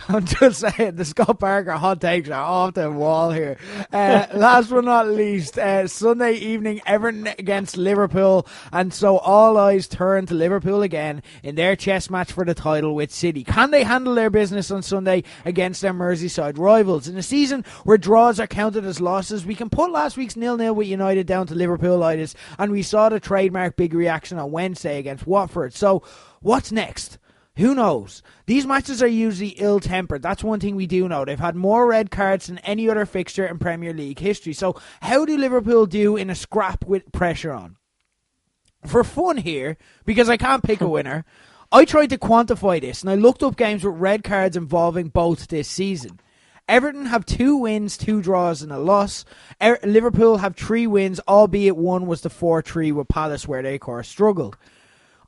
I'm just saying, the Scott Parker hot takes are off the wall here. Last but not least, Sunday evening, Everton against Liverpool, and so all eyes turn to Liverpool again in their chess match for the title with City. Can they handle their business on Sunday against their Merseyside rivals? In a season where draws are counted as losses, we can put last week's 0-0 with United down to Liverpoolitis, and we saw the trademark big reaction on Wednesday against Watford. So, what's next? Who knows? These matches are usually ill-tempered. That's one thing we do know. They've had more red cards than any other fixture in Premier League history. So, how do Liverpool do in a scrap with pressure on? For fun here, because I can't pick a winner, I tried to quantify this, and I looked up games with red cards involving both this season. Everton have 2 wins, 2 draws, and a loss. Liverpool have 3 wins, albeit one was the 4-3 with Palace, where they, of course, struggled.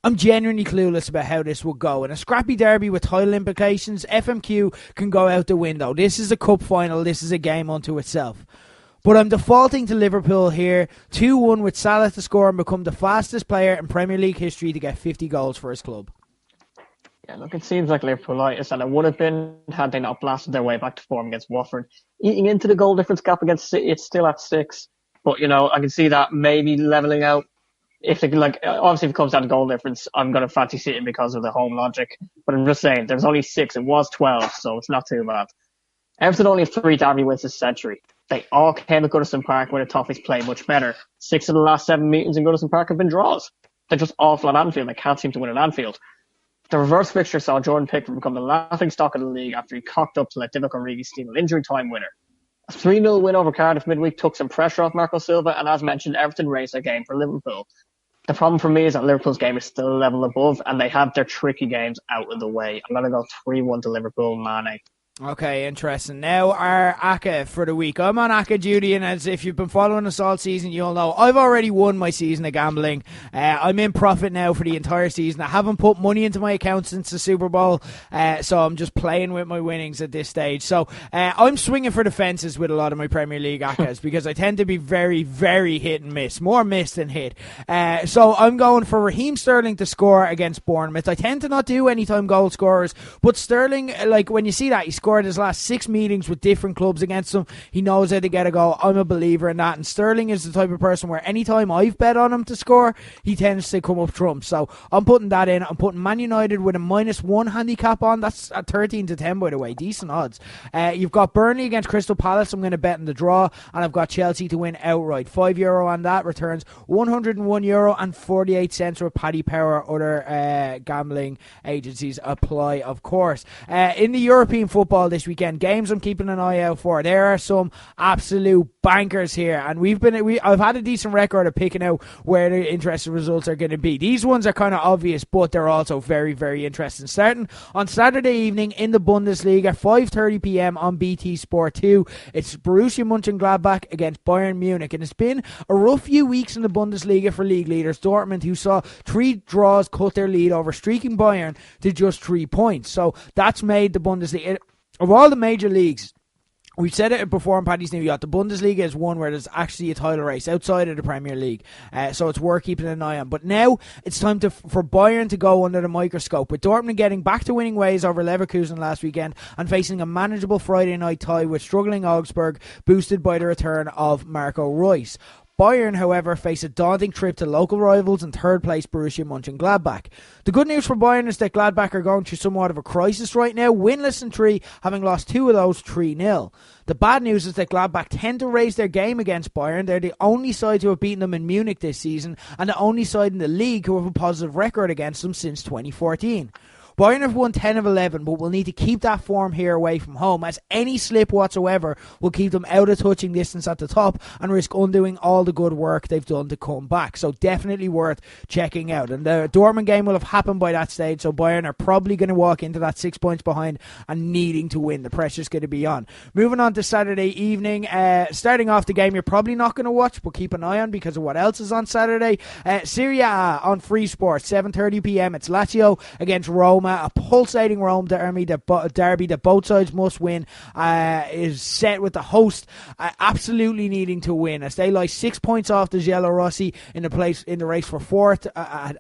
I'm genuinely clueless about how this will go. In a scrappy derby with title implications, FMQ can go out the window. This is a cup final. This is a game unto itself. But I'm defaulting to Liverpool here. 2-1 with Salah to score and become the fastest player in Premier League history to get 50 goals for his club. Yeah, look, it seems like Liverpoolitis, and it would have been had they not blasted their way back to form against Watford. Eating into the goal difference gap against City, it's still at 6. But, I can see that maybe levelling out. If they, obviously if it comes down to goal difference, I'm going to fancy City because of the home logic. But I'm just saying, there's only 6. It was 12, so it's not too bad. Everton only have 3 derby wins this century. They all came at Goodison Park where the Toffees play much better. 6 of the last 7 meetings in Goodison Park have been draws. They're just awful at Anfield. They can't seem to win at Anfield. The reverse fixture saw Jordan Pickford become the laughing stock of the league after he cocked up to let Divock Origi steal an injury time winner. A 3-0 win over Cardiff midweek took some pressure off Marco Silva, and as mentioned, Everton raised their game for Liverpool. The problem for me is that Liverpool's game is still a level above, and they have their tricky games out of the way. I'm going to go 3-1 to Liverpool, Mane. Okay, interesting. Now our ACCA for the week. I'm on ACCA duty, and as if you've been following us all season, you'll know I've already won my season of gambling. I'm in profit now for the entire season. I haven't put money into my account since the Super Bowl, so I'm just playing with my winnings at this stage. So I'm swinging for the fences with a lot of my Premier League ACCAs because I tend to be very, very hit and miss. More miss than hit. So I'm going for Raheem Sterling to score against Bournemouth. I tend to not do anytime goal scorers, but Sterling, like when you see that, he scored his last 6 meetings with different clubs against him. He knows how to get a goal. I'm a believer in that. And Sterling is the type of person where anytime I've bet on him to score, he tends to come up trumps. So I'm putting that in. I'm putting Man United with a -1 handicap on. That's at 13-10, by the way. Decent odds. You've got Burnley against Crystal Palace. I'm going to bet in the draw. And I've got Chelsea to win outright. €5 on that returns €101.48 with Paddy Power. Other gambling agencies apply, of course. In the European football this weekend, games I'm keeping an eye out for. There are some absolute bankers here, and I've had a decent record of picking out where the interesting results are going to be. These ones are kind of obvious, but they're also very, very interesting. Starting on Saturday evening in the Bundesliga, 5:30 p.m. on BT Sport 2, it's Borussia Mönchengladbach against Bayern Munich, and it's been a rough few weeks in the Bundesliga for league leaders Dortmund, who saw 3 draws cut their lead over streaking Bayern to just 3 points. So that's made the Bundesliga, of all the major leagues, we've said it before in Paddy's New Yacht, the Bundesliga is one where there's actually a title race outside of the Premier League, so it's worth keeping an eye on. But now it's time for Bayern to go under the microscope, with Dortmund getting back to winning ways over Leverkusen last weekend and facing a manageable Friday night tie with struggling Augsburg, boosted by the return of Marco Reus. Bayern, however, face a daunting trip to local rivals and third-place Borussia Mönchengladbach. The good news for Bayern is that Gladbach are going through somewhat of a crisis right now, winless in 3, having lost 2 of those 3-0. The bad news is that Gladbach tend to raise their game against Bayern. They're the only side to have beaten them in Munich this season, and the only side in the league who have a positive record against them since 2014. Bayern have won 10 of 11, but will need to keep that form here away from home, as any slip whatsoever will keep them out of touching distance at the top and risk undoing all the good work they've done to come back. So definitely worth checking out. And the Dortmund game will have happened by that stage, so Bayern are probably going to walk into that 6 points behind and needing to win. The pressure's going to be on. Moving on to Saturday evening, starting off the game you're probably not going to watch, but keep an eye on because of what else is on Saturday. Serie A on Free Sports, 7:30 p.m. It's Lazio against Roma. A pulsating Rome derby that both sides must win, is set with the host absolutely needing to win, as they lie 6 points off the Giallorossi in the race for 4th,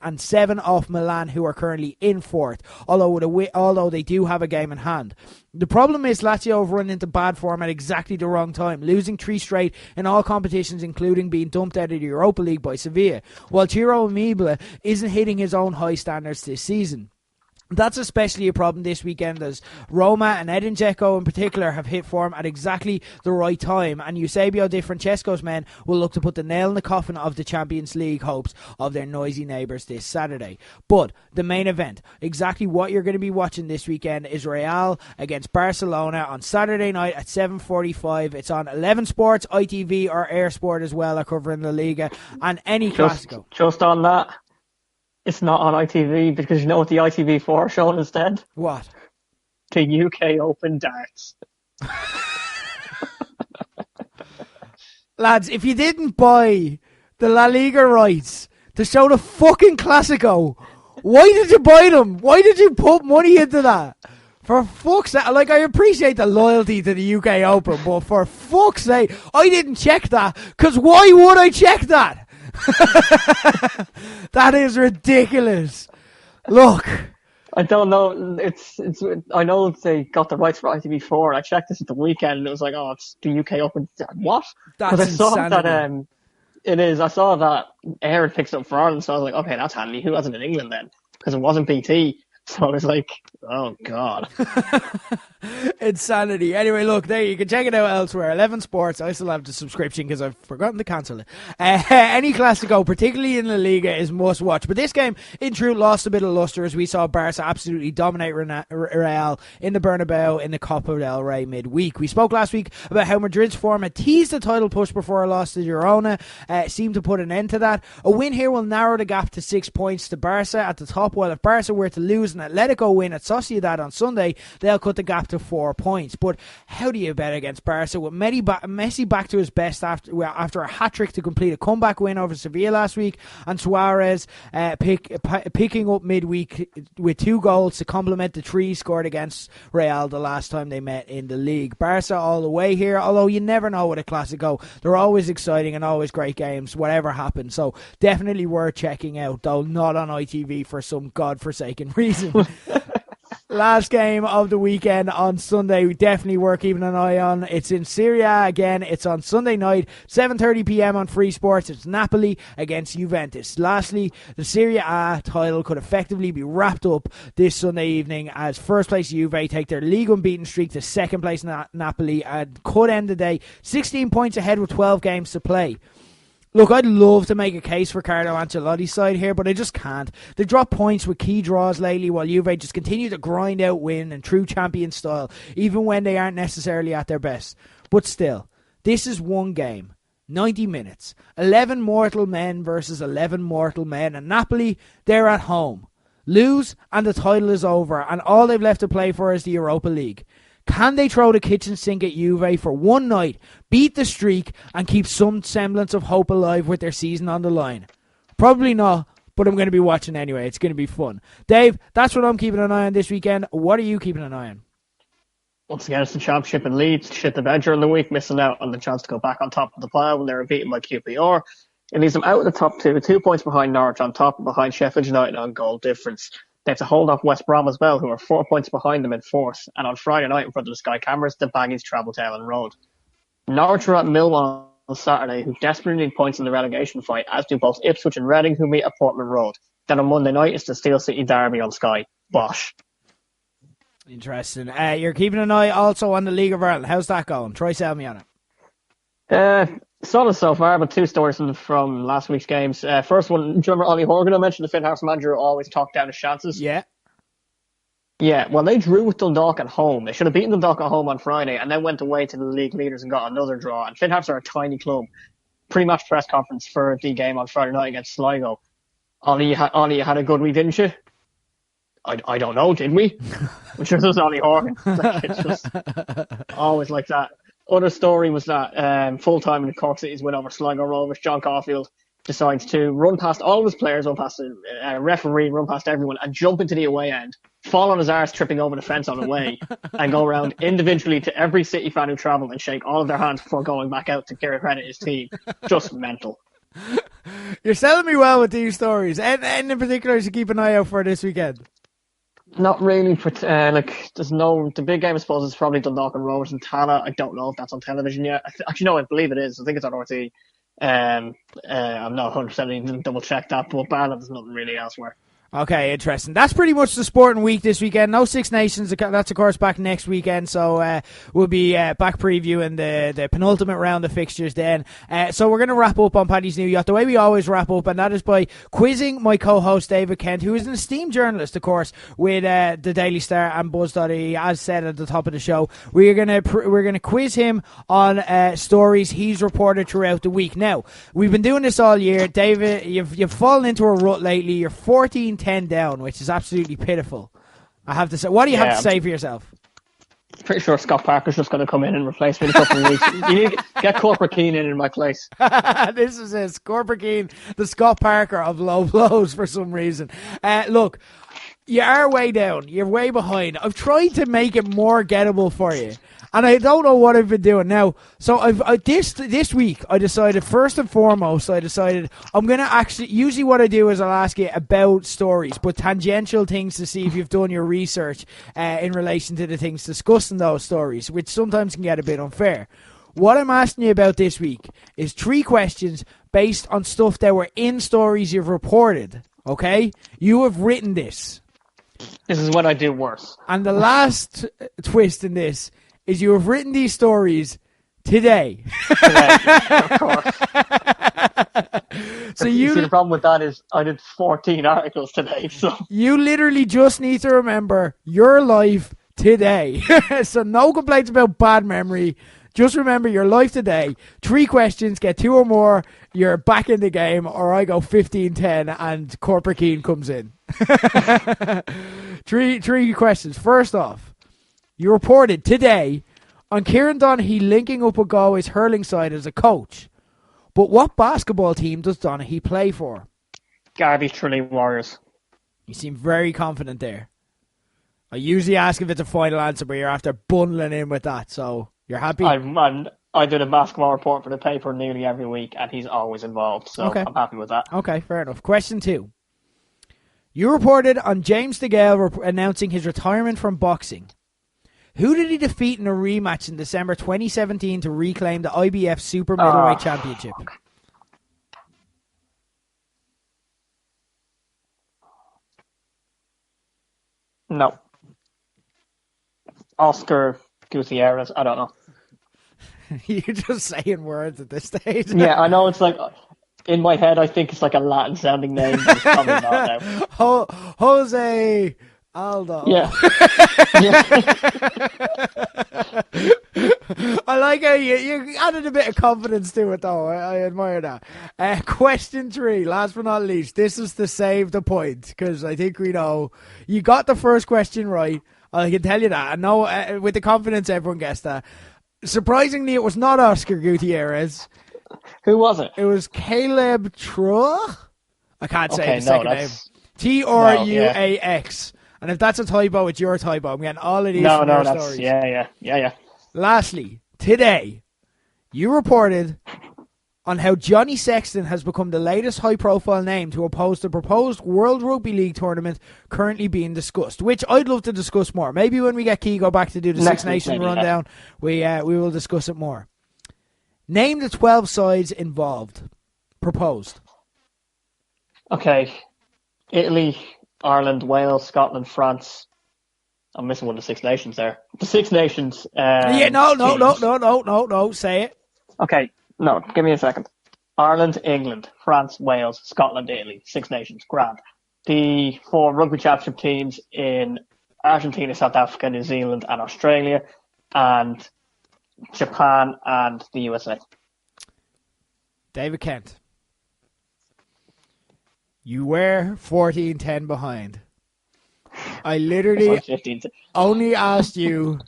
and 7 off Milan, who are currently in 4th, although they do have a game in hand. The problem is Lazio have run into bad form at exactly the wrong time, losing 3 straight in all competitions, including being dumped out of the Europa League by Sevilla, while Ciro Immobile isn't hitting his own high standards this season. That's especially a problem this weekend, as Roma and Edin Dzeko in particular have hit form at exactly the right time, and Eusebio Di Francesco's men will look to put the nail in the coffin of the Champions League hopes of their noisy neighbours this Saturday. But the main event, exactly what you're going to be watching this weekend, is Real against Barcelona on Saturday night at 7:45. It's on 11 Sports, ITV or Air Sport as well are covering the Liga, and any Clasico. Just on that, it's not on ITV, because you know what the ITV4 are showing instead? What? The UK Open darts. Lads, if you didn't buy the La Liga rights to show the fucking Clasico, why did you buy them? Why did you put money into that? For fuck's sake, I appreciate the loyalty to the UK Open, but for fuck's sake, I didn't check that, because why would I check that? That is ridiculous. Look, I don't know. I know they got the rights for ITV4. I checked this at the weekend, and it was like, oh, it's the UK Open. What? Because That's I saw insanity. that. It is. I saw that Aaron picks up for Ireland, so I was like, okay, that's handy. Who has it in England then? Because it wasn't BT. So I was like, oh god. Insanity. Anyway, look, there you can check it out elsewhere. 11 Sports. I still have the subscription because I've forgotten to cancel it. Any Clasico, particularly in La Liga, is must watch. But this game, in truth, lost a bit of luster as we saw Barca absolutely dominate Real in the Bernabeu in the Copa del Rey midweek. We spoke last week about how Madrid's form had teased the title push before a loss to Girona. Seemed to put an end to that. A win here will narrow the gap to 6 points to Barca at the top, while if Barca were to lose an Atletico win at Sociedad on Sunday, they'll cut the gap to 4 points. But how do you bet against Barca with Messi back to his best after a hat-trick to complete a comeback win over Sevilla last week, and Suarez picking up midweek with 2 goals to complement the 3 scored against Real the last time they met in the league. Barca all the way here, although you never know with a Clasico. They're always exciting and always great games, whatever happens. So definitely worth checking out, though not on ITV for some godforsaken reason. Last game of the weekend on Sunday, we definitely were keeping an eye on. It's in Serie A again. It's on Sunday night, 7:30 p.m. on Free Sports. It's Napoli against Juventus. Lastly, the Serie A title could effectively be wrapped up this Sunday evening as first place Juve take their league unbeaten streak to second place Napoli and could end the day 16 points ahead with 12 games to play. Look, I'd love to make a case for Carlo Ancelotti's side here, but I just can't. They dropped points with key draws lately while Juve just continue to grind out win in true champion style, even when they aren't necessarily at their best. But still, this is one game, 90 minutes, 11 mortal men versus 11 mortal men, and Napoli, they're at home. Lose, and the title is over, and all they've left to play for is the Europa League. Can they throw the kitchen sink at Juve for one night, beat the streak, and keep some semblance of hope alive with their season on the line? Probably not, but I'm going to be watching anyway. It's going to be fun. Dave, that's what I'm keeping an eye on this weekend. What are you keeping an eye on? Once again, it's the Championship in Leeds. Shit the bed during the week, missing out on the chance to go back on top of the pile when they were beaten by QPR. It leaves them out of the top 2 points behind Norwich on top and behind Sheffield United on goal difference. They have to hold off West Brom as well, who are 4 points behind them in fourth. And on Friday night, in front of the Sky cameras, the Baggies travel to Ellen Road. Norwich are at Millwall on Saturday, who desperately need points in the relegation fight, as do both Ipswich and Reading, who meet at Portman Road. Then on Monday night, it's the Steel City Derby on Sky. Bosh. Interesting. You're keeping an eye also on the League of Ireland. How's that going? Try sell me on it. Solid so far, but 2 stories from last week's games. First one, do you remember Ollie Horgan? I mentioned the Finn Harps manager who always talked down his chances. Yeah. Yeah, well, they drew with Dundalk at home. They should have beaten Dundalk at home on Friday and then went away to the league leaders and got another draw. And Finn Harps are a tiny club. Pre-match press conference for the game on Friday night against Sligo. Ollie, you had a good week, didn't you? I don't know, did we? Which was Ollie Horgan. It's just always like that. Other story was that full-time in Cork City's win over Sligo Rovers, John Caulfield decides to run past all of his players, run past the referee, run past everyone, and jump into the away end, fall on his arse tripping over the fence on the way, and go around individually to every City fan who travelled and shake all of their hands before going back out to credit his team. Just mental. You're selling me well with these stories. And in particular, to keep an eye out for this weekend. Not really, but there's the big game I suppose is probably Dundalk and Rovers and Tala. I don't know if that's on television yet. Actually, no, I believe it is. I think it's on RT. I'm not 100% didn't double check that, but Barla, there's nothing really elsewhere. Okay, interesting. That's pretty much the sporting week this weekend. No Six Nations. That's, of course, back next weekend. So we'll be back previewing the penultimate round of fixtures then. So we're going to wrap up on Paddy's New Yacht the way we always wrap up, and that is by quizzing my co-host David Kent, who is an esteemed journalist, of course, with the Daily Star and Buzz.ie. As said at the top of the show, we're going to quiz him on stories he's reported throughout the week. Now, we've been doing this all year. David, you've fallen into a rut lately. You're 14-10 down, which is absolutely pitiful, I have to say. What do you have to say for yourself? Pretty sure Scott Parker's just going to come in and replace me in a couple of weeks. You need to get Corporate Keane in my place. This is it. Corporate Keane, the Scott Parker of low blows for some reason. Look, You are way down. You're way behind. I've tried to make it more gettable for you, and I don't know what I've been doing now. So this week I decided, first and foremost, I'm gonna actually. Usually, what I do is I'll ask you about stories, but tangential things to see if you've done your research in relation to the things discussed in those stories, which sometimes can get a bit unfair. What I'm asking you about this week is 3 questions based on stuff that were in stories you've reported. Okay, you have written this. This is when I do worse. And the last twist in this is you have written these stories today. Of course. So See, the problem with that is I did 14 articles today. So you literally just need to remember your life today. So no complaints about bad memory. Just remember your life today. 3 questions, get 2 or more, you're back in the game, or I go 15-10 and Corporate Keane comes in. Three questions. First off, you reported today on Kieran Donaghy linking up with Galway's hurling side as a coach. But what basketball team does Donaghy play for? Garby Tralee Warriors. You seem very confident there. I usually ask if it's a final answer, but you're after bundling in with that, so... You're happy? I did a basketball report for the paper nearly every week, and he's always involved, so okay. I'm happy with that. Okay, fair enough. Question 2. You reported on James Donegal announcing his retirement from boxing. Who did he defeat in a rematch in December 2017 to reclaim the IBF Super Middleweight Championship? No. Oscar Gutierrez, I don't know. You're just saying words at this stage. Yeah, I know it's like, in my head, I think it's like a Latin sounding name, but it's probably not now. Jose Aldo. Yeah. I like how you added a bit of confidence to it, though. I admire that. Question 3, last but not least. This is to save the point, because I think we know. You got the first question right. I can tell you that. I know with the confidence everyone gets that. Surprisingly, it was not Oscar Gutierrez. Who was it? It was Caleb Truax. I can't say the second name. Truax. Yeah. And if that's a typo, it's your typo. I'm getting all of these from your stories. Yeah. Lastly, today, you reported on how Johnny Sexton has become the latest high-profile name to oppose the proposed World Rugby League tournament currently being discussed, which I'd love to discuss more. Maybe when we get Keego back to do the Six Nations rundown, we will discuss it more. Name the 12 sides involved. Proposed. Okay. Italy, Ireland, Wales, Scotland, France. I'm missing one of the Six Nations there. The Six Nations. No. Say it. Okay. No, give me a second. Ireland, England, France, Wales, Scotland, Italy. Six Nations. Grand. The 4 rugby championship teams in Argentina, South Africa, New Zealand, and Australia. And Japan and the USA. David Kent. You were 14-10 behind. I literally only asked you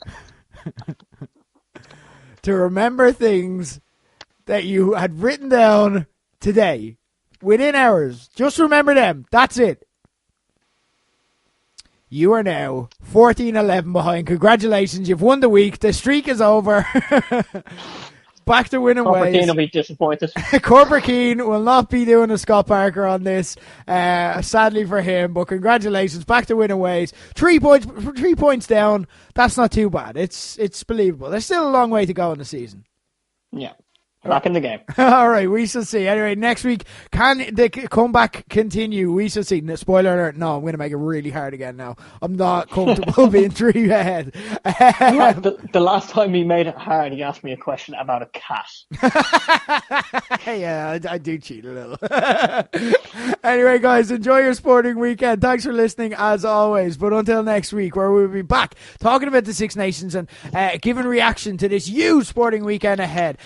to remember things that you had written down today, within hours. Just remember them. That's it. You are now 14-11 behind. Congratulations. You've won the week. The streak is over. Back to winning ways. Corporate Keane will be disappointed. Corporate Keane will not be doing a Scott Parker on this, sadly for him. But congratulations, back to winning ways. 3 points down. That's not too bad. It's believable. There's still a long way to go in the season. Yeah. Back in the game. All right, we shall see. Anyway, next week, can the comeback continue? We shall see. Spoiler alert, no, I'm going to make it really hard again now. I'm not comfortable being 3 ahead. Yeah, the last time he made it hard, he asked me a question about a cat. Yeah, I do cheat a little. Anyway, guys, enjoy your sporting weekend. Thanks for listening, as always. But until next week, where we'll be back talking about the Six Nations and giving reaction to this huge sporting weekend ahead.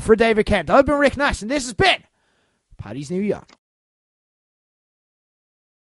For David Kent, I've been Rick Nash, and this has been Paddy's New Yacht.